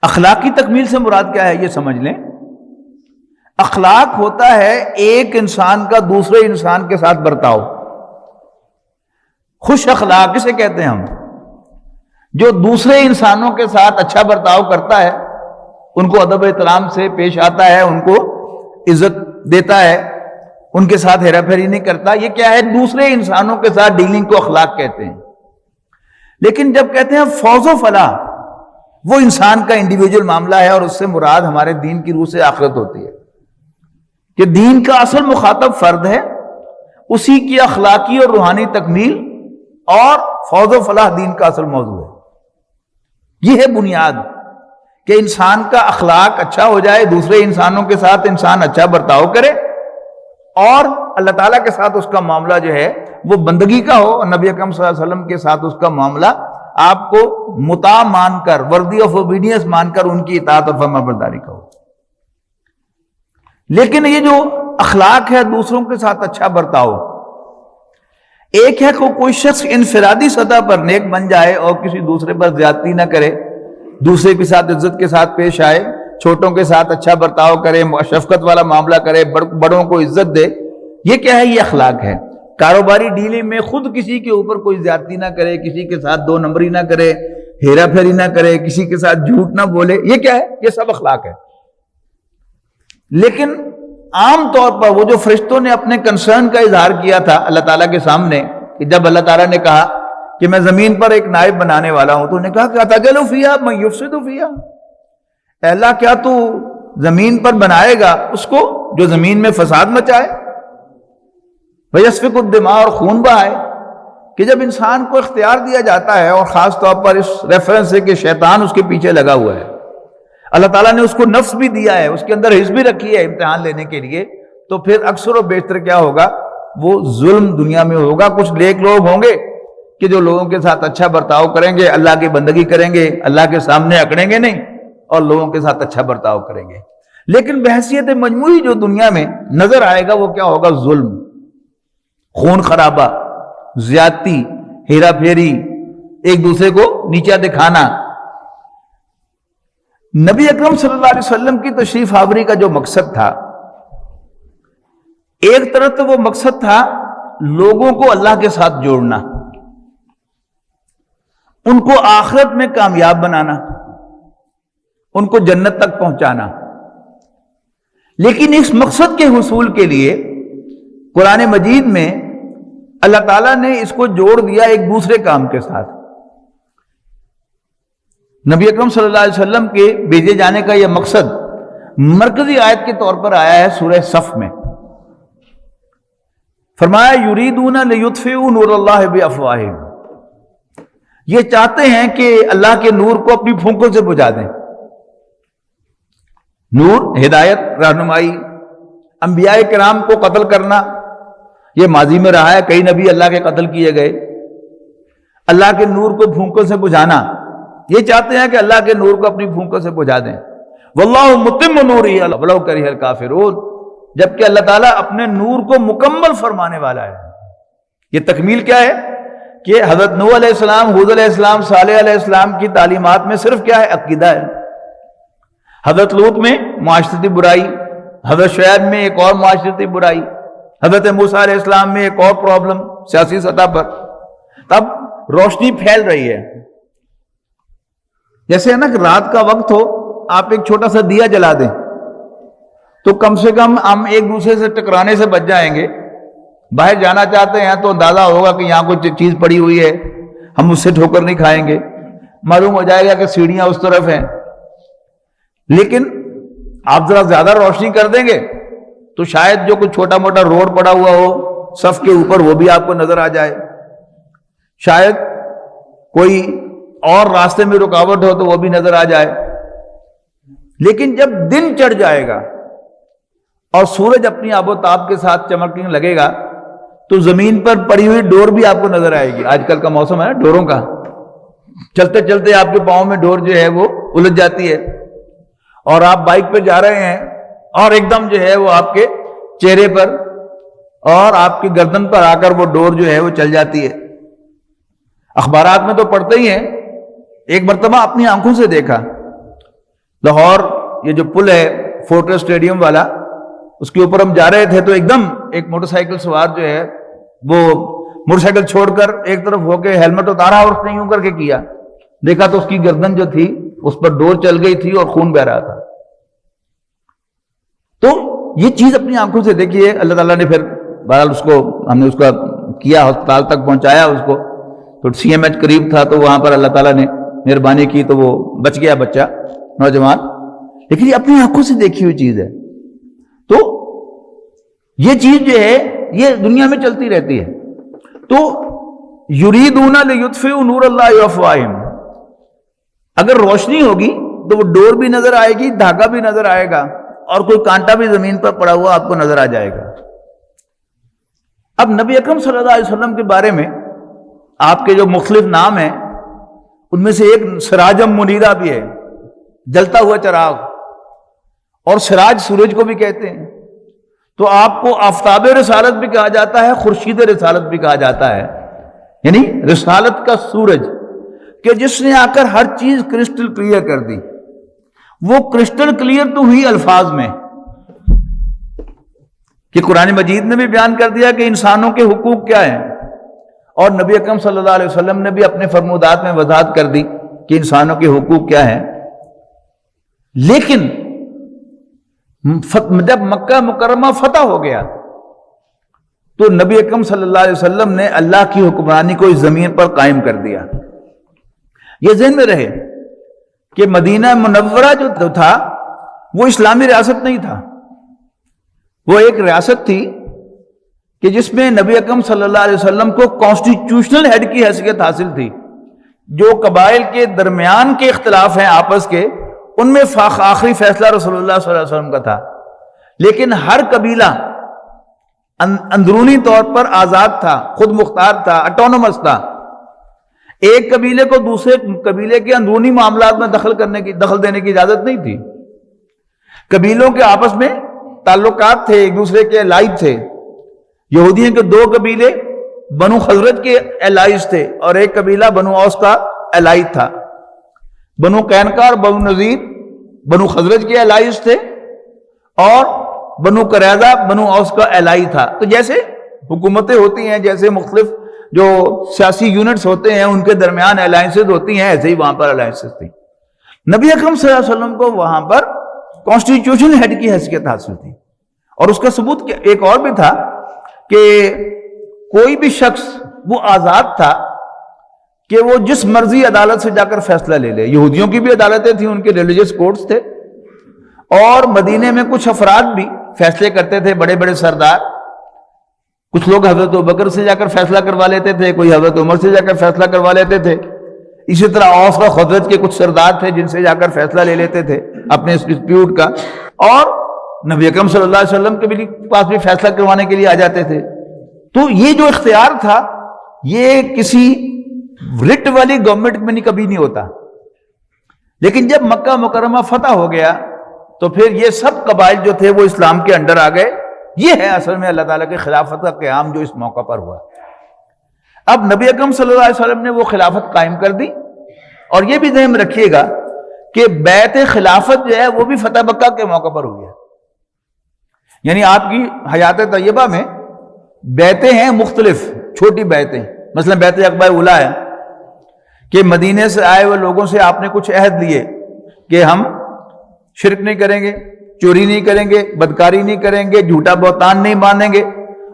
اخلاقی تکمیل سے مراد کیا ہے یہ سمجھ لیں۔ اخلاق ہوتا ہے ایک انسان کا دوسرے انسان کے ساتھ برتاؤ، خوش اخلاق اسے کہتے ہیں ہم۔ جو دوسرے انسانوں کے ساتھ اچھا برتاؤ کرتا ہے ان کو ادب احترام سے پیش آتا ہے، ان کو عزت دیتا ہے، ان کے ساتھ ہیرا پھیری نہیں کرتا. یہ کیا ہے؟ دوسرے انسانوں کے ساتھ ڈیلنگ کو اخلاق کہتے ہیں. لیکن جب کہتے ہیں فوز و فلاح، وہ انسان کا انڈیویجول معاملہ ہے، اور اس سے مراد ہمارے دین کی روح سے آخرت ہوتی ہے کہ دین کا اصل مخاطب فرد ہے، اسی کی اخلاقی اور روحانی تکمیل اور فوز و فلاح دین کا اصل موضوع ہے. یہ ہے بنیاد کہ انسان کا اخلاق اچھا ہو جائے، دوسرے انسانوں کے ساتھ انسان اچھا برتاؤ کرے، اور اللہ تعالیٰ کے ساتھ اس کا معاملہ جو ہے وہ بندگی کا ہو، اور نبی اکرم صلی اللہ علیہ وسلم کے ساتھ اس کا معاملہ آپ کو مطاع مان کر، وردی آف اوبیڈینس مان کر ان کی اطاعت اور فرما برداری کا ہو. لیکن یہ جو اخلاق ہے دوسروں کے ساتھ اچھا برتاؤ، ایک ہے کہ کوئی شخص انفرادی سطح پر نیک بن جائے اور کسی دوسرے پر زیادتی نہ کرے، دوسرے کے ساتھ عزت کے ساتھ پیش آئے، چھوٹوں کے ساتھ اچھا برتاؤ کرے، شفقت والا معاملہ کرے، بڑوں کو عزت دے. یہ کیا ہے؟ یہ اخلاق ہے. کاروباری ڈیلنگ میں خود کسی کے اوپر کوئی زیادتی نہ کرے، کسی کے ساتھ دو نمبری نہ کرے، ہیرا پھیری نہ کرے، کسی کے ساتھ جھوٹ نہ بولے. یہ کیا ہے؟ یہ سب اخلاق ہے. لیکن عام طور پر وہ جو فرشتوں نے اپنے کنسرن کا اظہار کیا تھا اللہ تعالیٰ کے سامنے، کہ جب اللہ تعالیٰ نے کہا کہ میں زمین پر ایک نائب بنانے والا ہوں، تو انہوں نے کہا کہ اتجعل فیہا من یفسد فیہا، اے اللہ کیا تو زمین پر بنائے گا اس کو جو زمین میں فساد مچائے، ویسفک الدماء، اور خون بہائے. کہ جب انسان کو اختیار دیا جاتا ہے، اور خاص طور پر اس ریفرنس سے کہ شیطان اس کے پیچھے لگا ہوا ہے، اللہ تعالیٰ نے اس کو نفس بھی دیا ہے، اس کے اندر حس بھی رکھی ہے امتحان لینے کے لیے، تو پھر اکثر و بیشتر کیا ہوگا؟ وہ ظلم دنیا میں ہوگا. کچھ نیک لوگ ہوں گے کہ جو لوگوں کے ساتھ اچھا برتاؤ کریں گے، اللہ کی بندگی کریں گے، اللہ کے سامنے اکڑیں گے نہیں، اور لوگوں کے ساتھ اچھا برتاؤ کریں گے. لیکن بحیثیت مجموعی جو دنیا میں نظر آئے گا وہ کیا ہوگا؟ ظلم، خون خرابہ، زیادتی، ہیرا پھیری، ایک دوسرے کو نیچا دکھانا. نبی اکرم صلی اللہ علیہ وسلم کی تشریف آوری کا جو مقصد تھا، ایک طرف تو وہ مقصد تھا لوگوں کو اللہ کے ساتھ جوڑنا، ان کو آخرت میں کامیاب بنانا، ان کو جنت تک پہنچانا. لیکن اس مقصد کے حصول کے لیے قرآن مجید میں اللہ تعالیٰ نے اس کو جوڑ دیا ایک دوسرے کام کے ساتھ. نبی اکرم صلی اللہ علیہ وسلم کے بھیجے جانے کا یہ مقصد مرکزی آیت کے طور پر آیا ہے سورہ صف میں. فرمایا یریدون لیطفئوا نور اللہ بافواہہم، یہ چاہتے ہیں کہ اللہ کے نور کو اپنی پھونکوں سے بجھا دیں. نور، ہدایت، رہنمائی، انبیاء کرام کو قتل کرنا یہ ماضی میں رہا ہے، کئی نبی اللہ کے قتل کیے گئے. اللہ کے نور کو پھونکوں سے بجھانا، یہ چاہتے ہیں کہ اللہ کے نور کو اپنی پھونکوں سے بجھا دیں. واللہ متم نورہ ولو کرہ الکافرون، جبکہ اللہ تعالیٰ اپنے نور کو مکمل فرمانے والا ہے. یہ تکمیل کیا ہے کہ حضرت نوح علیہ السلام، ہود علیہ السلام، صالح علیہ السلام کی تعلیمات میں صرف کیا ہے؟ عقیدہ ہے. حضرت لوط میں معاشرتی برائی، حضرت شعیب میں ایک اور معاشرتی برائی، حضرت موسیٰ علیہ السلام میں ایک اور پرابلم سیاسی سطح پر. تب روشنی پھیل رہی ہے. جیسے ہے نا کہ رات کا وقت ہو، آپ ایک چھوٹا سا دیا جلا دیں تو کم سے کم ہم ایک دوسرے سے ٹکرانے سے بچ جائیں گے. باہر جانا چاہتے ہیں تو اندازہ ہوگا کہ یہاں کوئی چیز پڑی ہوئی ہے، ہم اس سے ٹھوکر نہیں کھائیں گے، معلوم ہو جائے گا کہ سیڑھیاں اس طرف ہیں. لیکن آپ ذرا زیادہ روشنی کر دیں گے تو شاید جو کوئی چھوٹا موٹا روڈ پڑا ہوا ہو صف کے اوپر وہ بھی آپ کو نظر آ جائے، شاید کوئی اور راستے میں رکاوٹ ہو تو وہ بھی نظر آ جائے. لیکن جب دن چڑھ جائے گا اور سورج اپنی آب و تاب کے ساتھ چمکنے لگے گا تو زمین پر پڑی ہوئی ڈور بھی آپ کو نظر آئے گی. آج کل کا موسم ہے ڈوروں کا، چلتے چلتے آپ کے پاؤں میں ڈور جو ہے وہ الجھ جاتی ہے، اور آپ بائک پہ جا رہے ہیں اور ایک دم جو ہے وہ آپ کے چہرے پر اور آپ کی گردن پر آ کر وہ ڈور جو ہے وہ چل جاتی ہے. اخبارات میں تو پڑھتے ہی ہیں. ایک مرتبہ اپنی آنکھوں سے دیکھا، لاہور یہ جو پل ہے فورٹریس اسٹیڈیم والا، اس کے اوپر ہم جا رہے تھے تو ایک دم ایک موٹر سائیکل سوار جو ہے وہ موٹر سائیکل چھوڑ کر ایک طرف ہو کے ہیلمٹ اتارا اور اس نے یوں کر کے کیا، دیکھا تو اس کی گردن جو تھی اس پر ڈور چل گئی تھی اور خون بہ رہا تھا. تو یہ چیز اپنی آنکھوں سے دیکھیے. اللہ تعالیٰ نے پھر بہرحال اس کو ہم نے اس کا کیا, ہسپتال تک پہنچایا اس کو, تو سی ایم ایچ قریب تھا تو وہاں پر اللہ تعالیٰ نے مہربانی کی تو وہ بچ گیا بچہ نوجوان. لیکن یہ اپنی آنکھوں سے دیکھی ہوئی چیز ہے. تو یہ چیز جو ہے یہ دنیا میں چلتی رہتی ہے. تو یریدون لیطفئوا نور اللہ بافواہہم, اگر روشنی ہوگی تو وہ ڈور بھی نظر آئے گی, دھاگا بھی نظر آئے گا, اور کوئی کانٹا بھی زمین پر پڑا ہوا آپ کو نظر آ جائے گا. اب نبی اکرم صلی اللہ علیہ وسلم کے بارے میں آپ کے جو مختلف نام ہیں ان میں سے ایک سراجم منیرہ بھی ہے, جلتا ہوا چراغ, اور سراج سورج کو بھی کہتے ہیں. تو آپ کو آفتاب رسالت بھی کہا جاتا ہے, خورشید رسالت بھی کہا جاتا ہے, یعنی رسالت کا سورج, کہ جس نے آ کر ہر چیز کرسٹل کلیئر کر دی. وہ کرسٹل کلیئر تو ہوئی الفاظ میں کہ قرآن مجید نے بھی بیان کر دیا کہ انسانوں کے حقوق کیا ہیں, اور نبی اکرم صلی اللہ علیہ وسلم نے بھی اپنے فرمودات میں وضاحت کر دی کہ انسانوں کے حقوق کیا ہیں. لیکن جب مکہ مکرمہ فتح ہو گیا تو نبی اکرم صلی اللہ علیہ وسلم نے اللہ کی حکمرانی کو اس زمین پر قائم کر دیا. یہ ذہن میں رہے کہ مدینہ منورہ جو تھا وہ اسلامی ریاست نہیں تھا, وہ ایک ریاست تھی کہ جس میں نبی اکرم صلی اللہ علیہ وسلم کو کانسٹیٹیوشنل ہیڈ کی حیثیت حاصل تھی. جو قبائل کے درمیان کے اختلاف ہیں آپس کے, ان میں آخری فیصلہ رسول اللہ صلی اللہ علیہ وسلم کا تھا. لیکن ہر قبیلہ اندرونی طور پر آزاد تھا, خود مختار تھا, اٹونومس تھا. ایک قبیلے کو دوسرے قبیلے کے اندرونی معاملات میں دخل دینے کی اجازت نہیں تھی. قبیلوں کے آپس میں تعلقات تھے, ایک دوسرے کے الائج تھے. یہودیوں کے دو قبیلے بنو خزرج کے الائج تھے, اور ایک قبیلہ بنو اوس کا الائج تھا. بنو قینقاع اور بنو نذیر بنو خزرج کے الائج تھے, اور بنو قریظہ بنو اوس کا الائج تھا. تو جیسے حکومتیں ہوتی ہیں, جیسے مختلف جو سیاسی یونٹس ہوتے ہیں ان کے درمیان الائنسز ہوتی ہیں, ایسے ہی وہاں پر الائنسز تھی. نبی اکرم صلی اللہ علیہ وسلم کو وہاں پر کانسٹیٹیوشن ہیڈ کی حیثیت حاصل تھی. اور اس کا ثبوت ایک اور بھی تھا کہ کوئی بھی شخص وہ آزاد تھا کہ وہ جس مرضی عدالت سے جا کر فیصلہ لے لے. یہودیوں کی بھی عدالتیں تھیں, ان کے ریلیجس کورٹس تھے, اور مدینے میں کچھ افراد بھی فیصلے کرتے تھے, بڑے بڑے سردار. کچھ لوگ حضرت ابوبکر سے جا کر فیصلہ کروا لیتے تھے, کوئی حضرت عمر سے جا کر فیصلہ کروا لیتے تھے. اسی طرح اوس اور خزرج کے کچھ سردار تھے جن سے جا کر فیصلہ لے لیتے تھے اپنے اس ڈسپیوٹ کا, اور نبی اکرم صلی اللہ علیہ وسلم کے پاس بھی فیصلہ کروانے کے لیے آ جاتے تھے. تو یہ جو اختیار تھا یہ کسی رٹ والی گورنمنٹ میں کبھی نہیں ہوتا. لیکن جب مکہ مکرمہ فتح ہو گیا تو پھر یہ سب قبائل جو تھے وہ اسلام کے انڈر آ گئے. یہ ہے اصل میں اللہ تعالیٰ کی خلافت کا قیام جو اس موقع پر ہوا. اب نبی اکرم صلی اللہ علیہ وسلم نے وہ خلافت قائم کر دی. اور یہ بھی ذہن میں رکھیے گا کہ بیعت خلافت جو ہے وہ بھی فتح مکہ کے موقع پر ہوئی ہے. یعنی آپ کی حیات طیبہ میں بیعتیں ہیں مختلف, چھوٹی بیعتیں, مثلا بیعت عقبہ اولیٰ ہے کہ مدینے سے آئے ہوئے لوگوں سے آپ نے کچھ عہد لیے کہ ہم شرک نہیں کریں گے, چوری نہیں کریں گے, بدکاری نہیں کریں گے, جھوٹا بہتان نہیں باندھیں گے,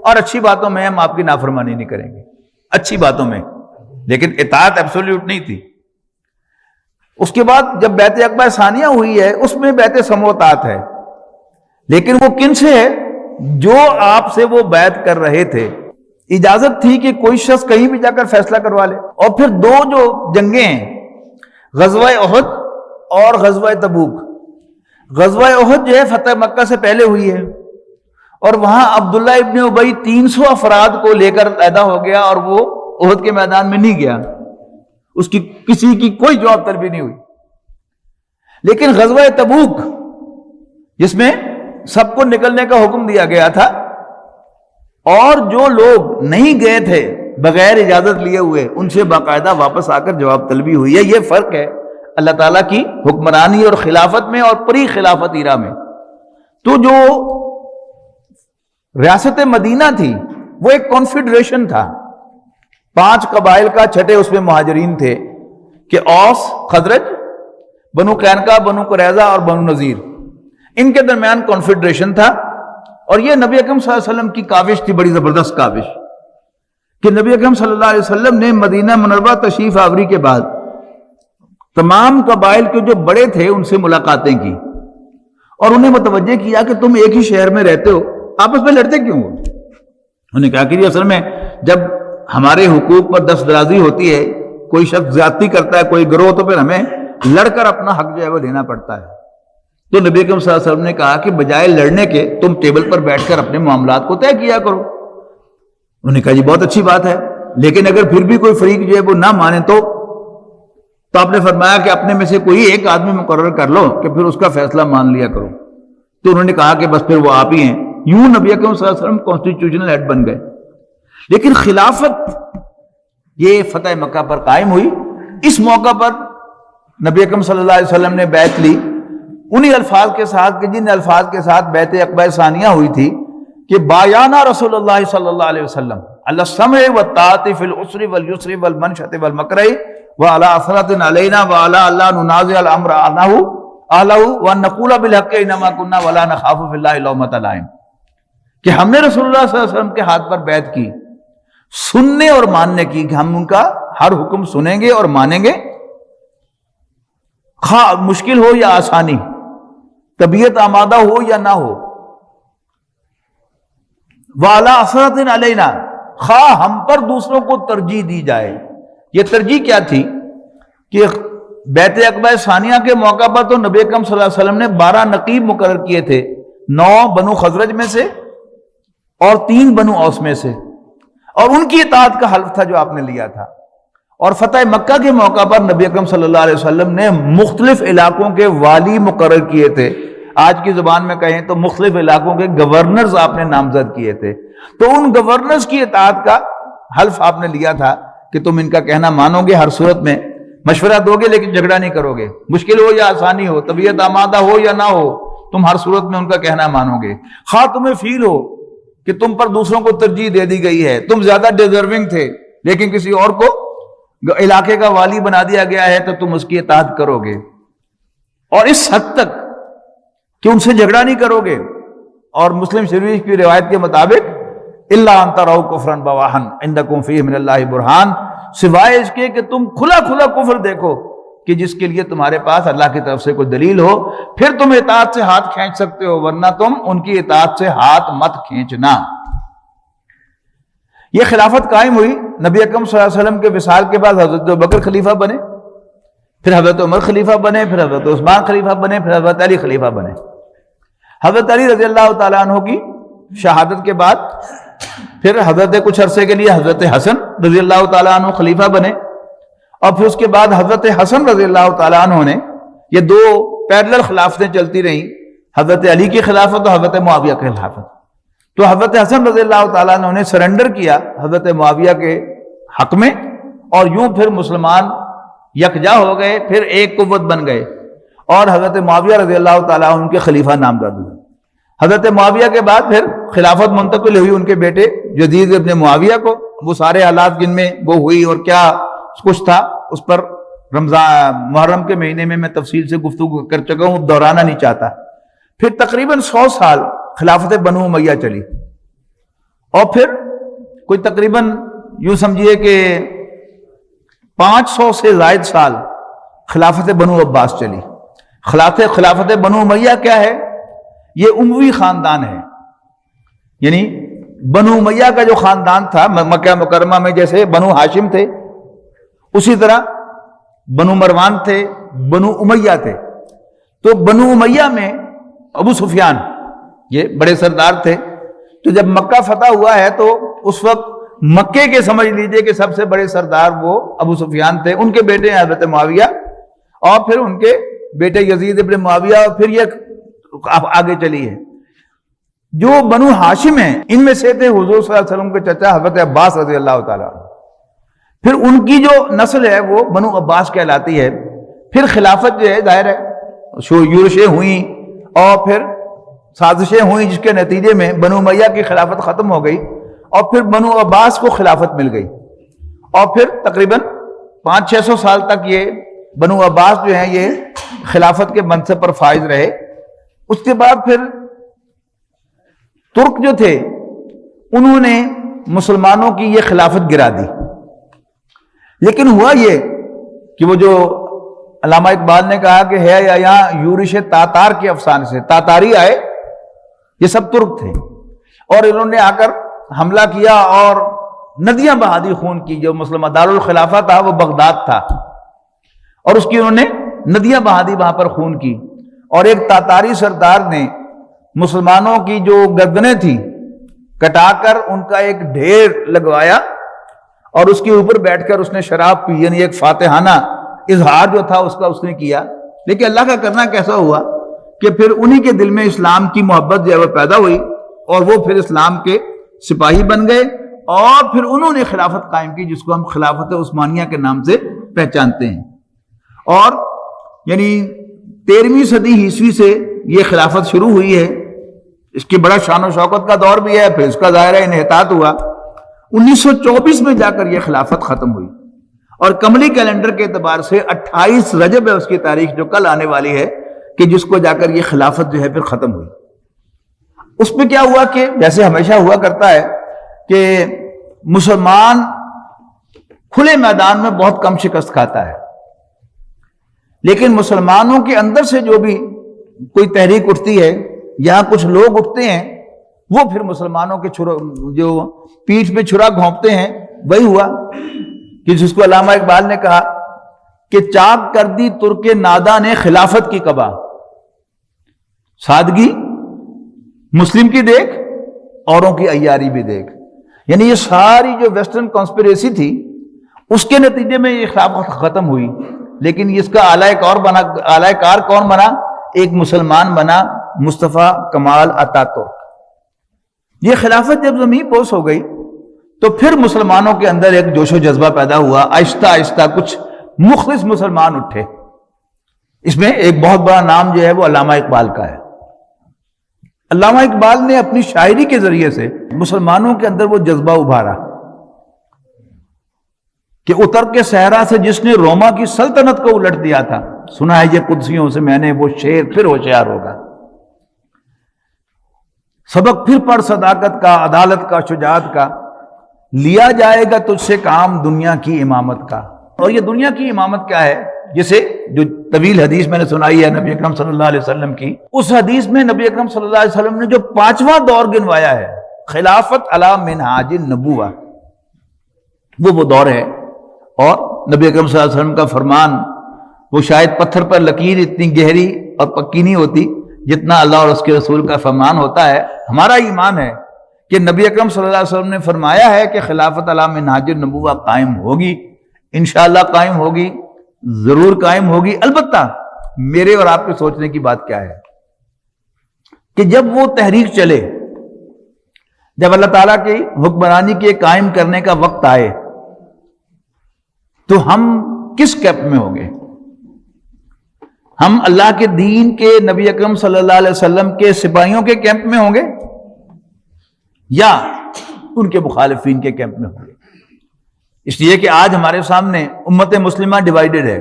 اور اچھی باتوں میں ہم آپ کی نافرمانی نہیں کریں گے. اچھی باتوں میں, لیکن اطاعت ایبسولوٹ نہیں تھی. اس کے بعد جب بیعت عقبہ ثانیہ ہوئی ہے اس میں بیعت سمع و طاعت ہے, لیکن وہ کن سے ہے؟ جو آپ سے وہ بیعت کر رہے تھے. اجازت تھی کہ کوئی شخص کہیں بھی جا کر فیصلہ کروا لے. اور پھر دو جو جنگیں ہیں, غزوہ احد اور غزوہ تبوک. غزوہ احد جو ہے فتح مکہ سے پہلے ہوئی ہے, اور وہاں عبداللہ ابن ابی 300 افراد کو لے کر پیدا ہو گیا, اور وہ احد کے میدان میں نہیں گیا, اس کی کسی کی کوئی جواب طلبی نہیں ہوئی. لیکن غزوہ تبوک جس میں سب کو نکلنے کا حکم دیا گیا تھا, اور جو لوگ نہیں گئے تھے بغیر اجازت لیے ہوئے ان سے باقاعدہ واپس آ کر جواب طلبی ہوئی ہے. یہ فرق ہے اللہ تعالیٰ کی حکمرانی اور خلافت میں اور پری خلافت ایرا میں. تو جو ریاست مدینہ تھی وہ ایک کانفیڈریشن تھا, 5 قبائل کا, چھٹے اس میں مہاجرین تھے کہ اوس, خزرج, بنو قینقاع, بنو قریظہ اور بنو نذیر. ان کے درمیان کانفیڈریشن تھا، اور یہ نبی اکرم صلی اللہ علیہ وسلم کی کاوش تھی، بڑی زبردست کاوش، کہ نبی اکرم صلی اللہ علیہ وسلم نے مدینہ منورہ تشریف آوری کے بعد تمام قبائل کے جو بڑے تھے ان سے ملاقاتیں کی اور انہیں متوجہ کیا کہ تم ایک ہی شہر میں رہتے ہو، آپس میں لڑتے کیوں ہو؟ انہوں نے کہا کہ یہ اصل میں جب ہمارے حقوق پر دست درازی ہوتی ہے، کوئی شخص زیادتی کرتا ہے، کوئی گروہ، تو پھر ہمیں لڑ کر اپنا حق جو ہے وہ لینا پڑتا ہے۔ تو نبی اکرم صلی اللہ علیہ وسلم نے کہا کہ بجائے لڑنے کے تم ٹیبل پر بیٹھ کر اپنے معاملات کو طے کیا کرو۔ انہوں نے کہا جی بہت اچھی بات ہے، لیکن اگر پھر بھی کوئی فریق جو ہے وہ نہ مانے تو آپ نے فرمایا کہ اپنے میں سے کوئی ایک آدمی مقرر کر لو کہ پھر اس کا فیصلہ مان لیا کرو۔ تو انہوں نے کہا کہ بس پھر وہ آپ ہی ہیں۔ یوں نبی اکرم صلی اللہ علیہ وسلم کانسٹیٹیوشنل ہیڈ بن گئے۔ لیکن خلافت یہ فتح مکہ پر قائم ہوئی۔ اس موقع پر نبی اکرم صلی اللہ علیہ وسلم نے بیعت لی انہی الفاظ کے ساتھ کہ جن الفاظ کے ساتھ بیعت عقبہ ثانیہ ہوئی تھی کہ بایانا رسول اللہ صلی اللہ علیہ وسلم علی السمع والطاعۃ فی العسر والیسر والمنشۃ والمکرہ وعلی اثرۃ علینا وعلی اللہ ننازع الامر اہلہ وان نقول بالحق انما كنا ولا نخاف فی اللہ لومۃ لائم، کہ ہم نے رسول اللہ صلی اللہ علیہ وسلم کے ہاتھ پر بیعت کی، سننے اور ماننے کی، کہ ہم ان کا ہر حکم سنیں گے اور مانیں گے، خواہ مشکل ہو یا آسانی، طبیعت آمادہ ہو یا نہ ہو، وَعَلَىٰ أَثْرَةٍ عَلَيْنَا، خواہ ہم پر دوسروں کو ترجیح دی جائے۔ یہ ترجیح کیا تھی کہ بیعت عقبہ ثانیہ کے موقع پر تو نبی اکرم صلی اللہ علیہ وسلم نے 12 نقیب مقرر کیے تھے، 9 بنو خزرج میں سے اور 3 بنو اوس میں سے، اور ان کی اطاعت کا حلف تھا جو آپ نے لیا تھا۔ اور فتح مکہ کے موقع پر نبی اکرم صلی اللہ علیہ وسلم نے مختلف علاقوں کے والی مقرر کیے تھے، آج کی زبان میں کہیں تو مختلف علاقوں کے گورنرز آپ نے نامزد کیے تھے۔ تو ان گورنرز کی اطاعت کا حلف آپ نے لیا تھا کہ تم ان کا کہنا مانو گے، ہر صورت میں مشورہ دو گے لیکن جھگڑا نہیں کرو گے، مشکل ہو یا آسانی ہو، طبیعت آمادہ ہو یا نہ ہو، تم ہر صورت میں ان کا کہنا مانو گے، خواہ تمہیں فیل ہو کہ تم پر دوسروں کو ترجیح دے دی گئی ہے، تم زیادہ ڈیزرونگ تھے لیکن کسی اور کو علاقے کا والی بنا دیا گیا ہے تو تم اس کی اطاعت کرو گے، اور اس حد تک کہ ان سے جھگڑا نہیں کرو گے۔ اور مسلم شریف کی روایت کے مطابق الا ان تروا کفرا بواحا عندکم فیہ من اللہ برہان، سوائے اس کے کہ تم کھلا کھلا کفر دیکھو کہ جس کے لیے تمہارے پاس اللہ کی طرف سے کوئی دلیل ہو، پھر تم اطاعت سے ہاتھ کھینچ سکتے ہو، ورنہ تم ان کی اطاعت سے ہاتھ مت کھینچنا۔ یہ خلافت قائم ہوئی۔ نبی اکرم صلی اللہ علیہ وسلم کے وصال کے بعد حضرت ابوبکر خلیفہ بنے، پھر حضرت عمر خلیفہ بنے، پھر حضرت عثمان خلیفہ بنے، پھر حضرت علی خلیفہ بنے۔ حضرت علی رضی اللہ تعالیٰ عنہ کی شہادت کے بعد پھر حضرت کچھ عرصے کے لیے حضرت حسن رضی اللہ تعالیٰ عنہ خلیفہ بنے، اور پھر اس کے بعد حضرت حسن رضی اللہ تعالیٰ عنہ نے، یہ 2 پیرلل خلافتیں چلتی رہیں، حضرت علی کی خلافت اور حضرت معاویہ کی خلافت۔ تو حضرت حسن رضی اللہ تعالیٰ عنہ نے سرنڈر کیا حضرت معاویہ کے حق میں، اور یوں پھر مسلمان یکجا ہو گئے، پھر ایک قوت بن گئے، اور حضرت معاویہ رضی اللہ تعالیٰ عنہ کے خلیفہ نامزد ہوئے۔ حضرت معاویہ کے بعد پھر خلافت منتقل ہوئی ان کے بیٹے یزید ابن معاویہ کو۔ وہ سارے حالات جن میں وہ ہوئی اور کیا کچھ تھا اس پر رمضان محرم کے مہینے میں تفصیل سے گفتگو کر چکا ہوں، دہرانا نہیں چاہتا۔ پھر تقریباً 100 سال خلافت بنو امیہ چلی، اور پھر کوئی تقریباً یوں سمجھیے کہ 500 سے زائد سال خلافت بنو عباس چلی۔ خلافت بنو امیہ کیا ہے؟ یہ اموی خاندان ہے، یعنی بنو امیہ کا جو خاندان تھا مکہ مکرمہ میں، جیسے بنو ہاشم تھے اسی طرح بنو مروان تھے، بنو امیہ تھے۔ تو بنو امیہ میں ابو سفیان یہ بڑے سردار تھے۔ تو جب مکہ فتح ہوا ہے تو اس وقت مکے کے سمجھ لیجئے کہ سب سے بڑے سردار وہ ابو سفیان تھے، ان کے بیٹے ہیں حضرت معاویہ، اور پھر ان کے بیٹے یزید ابن معاویہ، اور پھر یہ آگے چلی ہے۔ جو بنو ہاشم ہیں ان میں سے تھے حضور صلی اللہ علیہ وسلم کے چچا حضرت عباس رضی اللہ تعالیٰ عنہ، پھر ان کی جو نسل ہے وہ بنو عباس کہلاتی ہے۔ پھر خلافت جو ہے ظاہر ہے یورشیں ہوئیں اور پھر سازشیں ہوئیں، جس کے نتیجے میں بنو امیہ کی خلافت ختم ہو گئی، اور پھر بنو عباس کو خلافت مل گئی، اور پھر تقریباً 500-600 سال تک یہ بنو عباس جو ہیں یہ خلافت کے منصب پر فائز رہے۔ اس کے بعد پھر ترک جو تھے انہوں نے مسلمانوں کی یہ خلافت گرا دی. لیکن ہوا یہ کہ وہ جو علامہ اقبال نے کہا کہ ہے یا یہاں یورش تاتار کے افسانے سے، تاتاری آئے، یہ سب ترک تھے، اور انہوں نے آ کر حملہ کیا اور ندیاں بہا دی خون کی. جو مسلمہ دارالخلافہ تھا وہ بغداد تھا، اور اس کی انہوں نے ندیاں بہا دی وہاں پر خون کی. اور ایک تاتاری سردار نے مسلمانوں کی جو گردنیں تھیں کٹا کر ان کا ایک ڈھیر لگوایا، اور اس کے اوپر بیٹھ کر اس نے شراب پی، یعنی ایک فاتحانہ اظہار جو تھا اس کا اس نے کیا. لیکن اللہ کا کرنا کیسا ہوا کہ پھر انہی کے دل میں اسلام کی محبت جو ہے وہ پیدا ہوئی، اور وہ پھر اسلام کے سپاہی بن گئے، اور پھر انہوں نے خلافت قائم کی جس کو ہم خلافت عثمانیہ کے نام سے پہچانتے ہیں. اور یعنی 13ویں صدی عیسوی سے یہ خلافت شروع ہوئی ہے. اس کی بڑا شان و شوکت کا دور بھی ہے، پھر اس کا ظاہرہ انحطاط ہوا. 1924 میں جا کر یہ خلافت ختم ہوئی، اور قمری کیلنڈر کے اعتبار سے 28 رجب ہے اس کی تاریخ جو کل آنے والی ہے، کہ جس کو جا کر یہ خلافت جو ہے پھر ختم ہوئی. اس میں کیا ہوا کہ جیسے ہمیشہ ہوا کرتا ہے کہ مسلمان کھلے میدان میں بہت کم شکست کھاتا ہے، لیکن مسلمانوں کے اندر سے جو بھی کوئی تحریک اٹھتی ہے یا کچھ لوگ اٹھتے ہیں، وہ پھر مسلمانوں کے جو پیٹھ پہ چھرا گھونپتے ہیں. وہی ہوا کہ جس کو علامہ اقبال نے کہا کہ چاک کر دی ترک نادا نے خلافت کی قبا، سادگی مسلم کی دیکھ، اوروں کی عیاری بھی دیکھ. یعنی یہ ساری جو ویسٹرن کانسپریسی تھی اس کے نتیجے میں یہ خلافت ختم ہوئی. لیکن اس کا اعلی کار کون بنا؟ ایک مسلمان بنا، مصطفیٰ کمال اتاتورک. یہ خلافت جب زمین پوش ہو گئی تو پھر مسلمانوں کے اندر ایک جوش و جذبہ پیدا ہوا. آہستہ آہستہ کچھ مخلص مسلمان اٹھے. اس میں ایک بہت بڑا نام جو ہے وہ علامہ اقبال کا ہے. علامہ اقبال نے اپنی شاعری کے ذریعے سے مسلمانوں کے اندر وہ جذبہ ابھارا کہ اتر کے صحرا سے جس نے روما کی سلطنت کو الٹ دیا تھا، سنا ہے یہ قدسیوں سے میں نے وہ شعر پھر ہوشیار ہوگا. سبق پھر پڑھ صداقت کا، عدالت کا، شجاعت کا، لیا جائے گا تجھ سے کام دنیا کی امامت کا. اور یہ دنیا کی امامت کیا ہے؟ جسے جو طویل حدیث میں نے سنائی ہے نبی اکرم صلی اللہ علیہ وسلم کی، اس حدیث میں نبی اکرم صلی اللہ علیہ وسلم نے جو 5واں دور گنوایا ہے، خلافت علی منہاج النبوہ، وہ دور ہے. اور نبی اکرم صلی اللہ علیہ وسلم کا فرمان وہ شاید پتھر پر لکیر اتنی گہری اور پکی نہیں ہوتی جتنا اللہ اور اس کے رسول کا فرمان ہوتا ہے. ہمارا ایمان ہے کہ نبی اکرم صلی اللہ علیہ وسلم نے فرمایا ہے کہ خلافت علی منہاج النبوہ قائم ہوگی، انشاءاللہ قائم ہوگی، ضرور قائم ہوگی. البتہ میرے اور آپ کے سوچنے کی بات کیا ہے کہ جب وہ تحریک چلے، جب اللہ تعالیٰ کی حکمرانی کے قائم کرنے کا وقت آئے تو ہم کس کیمپ میں ہوں گے؟ ہم اللہ کے دین کے نبی اکرم صلی اللہ علیہ وسلم کے سپاہیوں کے کیمپ میں ہوں گے یا ان کے مخالفین کے کیمپ میں ہوں گے؟ اس لیے کہ آج ہمارے سامنے امت مسلمہ ڈیوائیڈڈ ہے.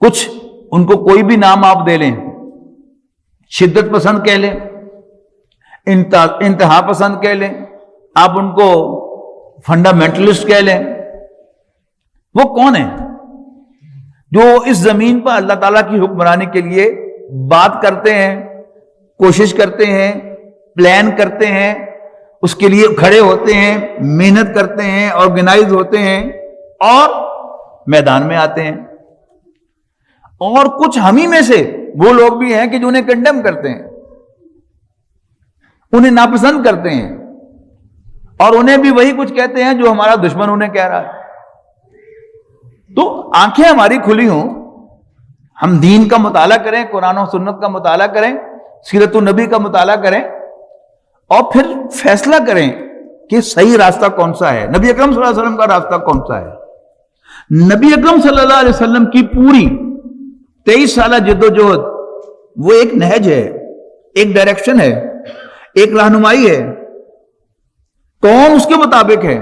کچھ ان کو کوئی بھی نام آپ دے لیں، شدت پسند کہہ لیں، انتہا پسند کہہ لیں، آپ ان کو فنڈامنٹلسٹ کہہ لیں. وہ کون ہیں جو اس زمین پر اللہ تعالیٰ کی حکمرانی کے لیے بات کرتے ہیں، کوشش کرتے ہیں، پلان کرتے ہیں، اس کے لیے کھڑے ہوتے ہیں، محنت کرتے ہیں، آرگنائز ہوتے ہیں اور میدان میں آتے ہیں. اور کچھ ہمیں میں سے وہ لوگ بھی ہیں کہ جو انہیں کنڈیم کرتے ہیں، انہیں ناپسند کرتے ہیں، اور انہیں بھی وہی کچھ کہتے ہیں جو ہمارا دشمن انہیں کہہ رہا ہے. تو آنکھیں ہماری کھلی ہوں، ہم دین کا مطالعہ کریں، قرآن و سنت کا مطالعہ کریں، سیرت النبی کا مطالعہ کریں، اور پھر فیصلہ کریں کہ صحیح راستہ کون سا ہے، نبی اکرم صلی اللہ علیہ وسلم کا راستہ کون سا ہے. نبی اکرم صلی اللہ علیہ وسلم کی پوری 23 سالہ جد و جہد وہ ایک نہج ہے، ایک ڈائریکشن ہے، ایک رہنمائی ہے. کون اس کے مطابق ہے،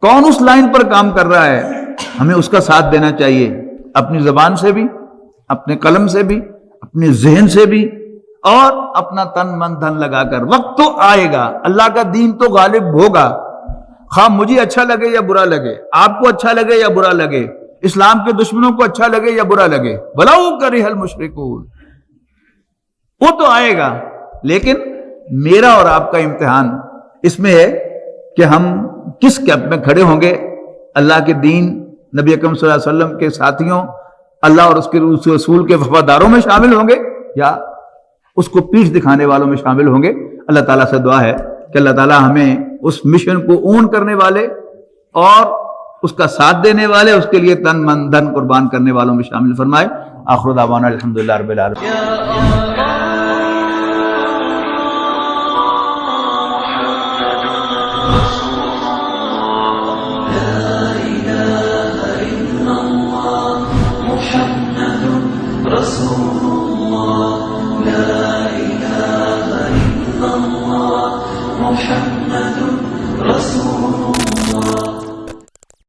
کون اس لائن پر کام کر رہا ہے، ہمیں اس کا ساتھ دینا چاہیے، اپنی زبان سے بھی، اپنے قلم سے بھی، اپنے ذہن سے بھی اور اپنا تن من دھن لگا کر. وقت تو آئے گا, اللہ کا دین تو غالب ہوگا, خواہ مجھے اچھا لگے یا برا لگے, آپ کو اچھا لگے یا برا لگے, اسلام کے دشمنوں کو اچھا لگے یا برا لگے. وَلَوْ كَرِهَ الْمُشْرِكُونَ, وہ تو آئے گا. لیکن میرا اور آپ کا امتحان اس میں ہے کہ ہم کس کیمپ میں کھڑے ہوں گے. اللہ کے دین, نبی اکرم صلی اللہ علیہ وسلم کے ساتھیوں, اللہ اور اس کے رسول کے وفاداروں میں شامل ہوں گے, یا اس کو پیٹھ دکھانے والوں میں شامل ہوں گے. اللہ تعالیٰ سے دعا ہے کہ اللہ تعالیٰ ہمیں اس مشن کو اون کرنے والے اور اس کا ساتھ دینے والے, اس کے لیے تن من دھن قربان کرنے والوں میں شامل فرمائے. آخر دعوانا الحمدللہ رب العالمین.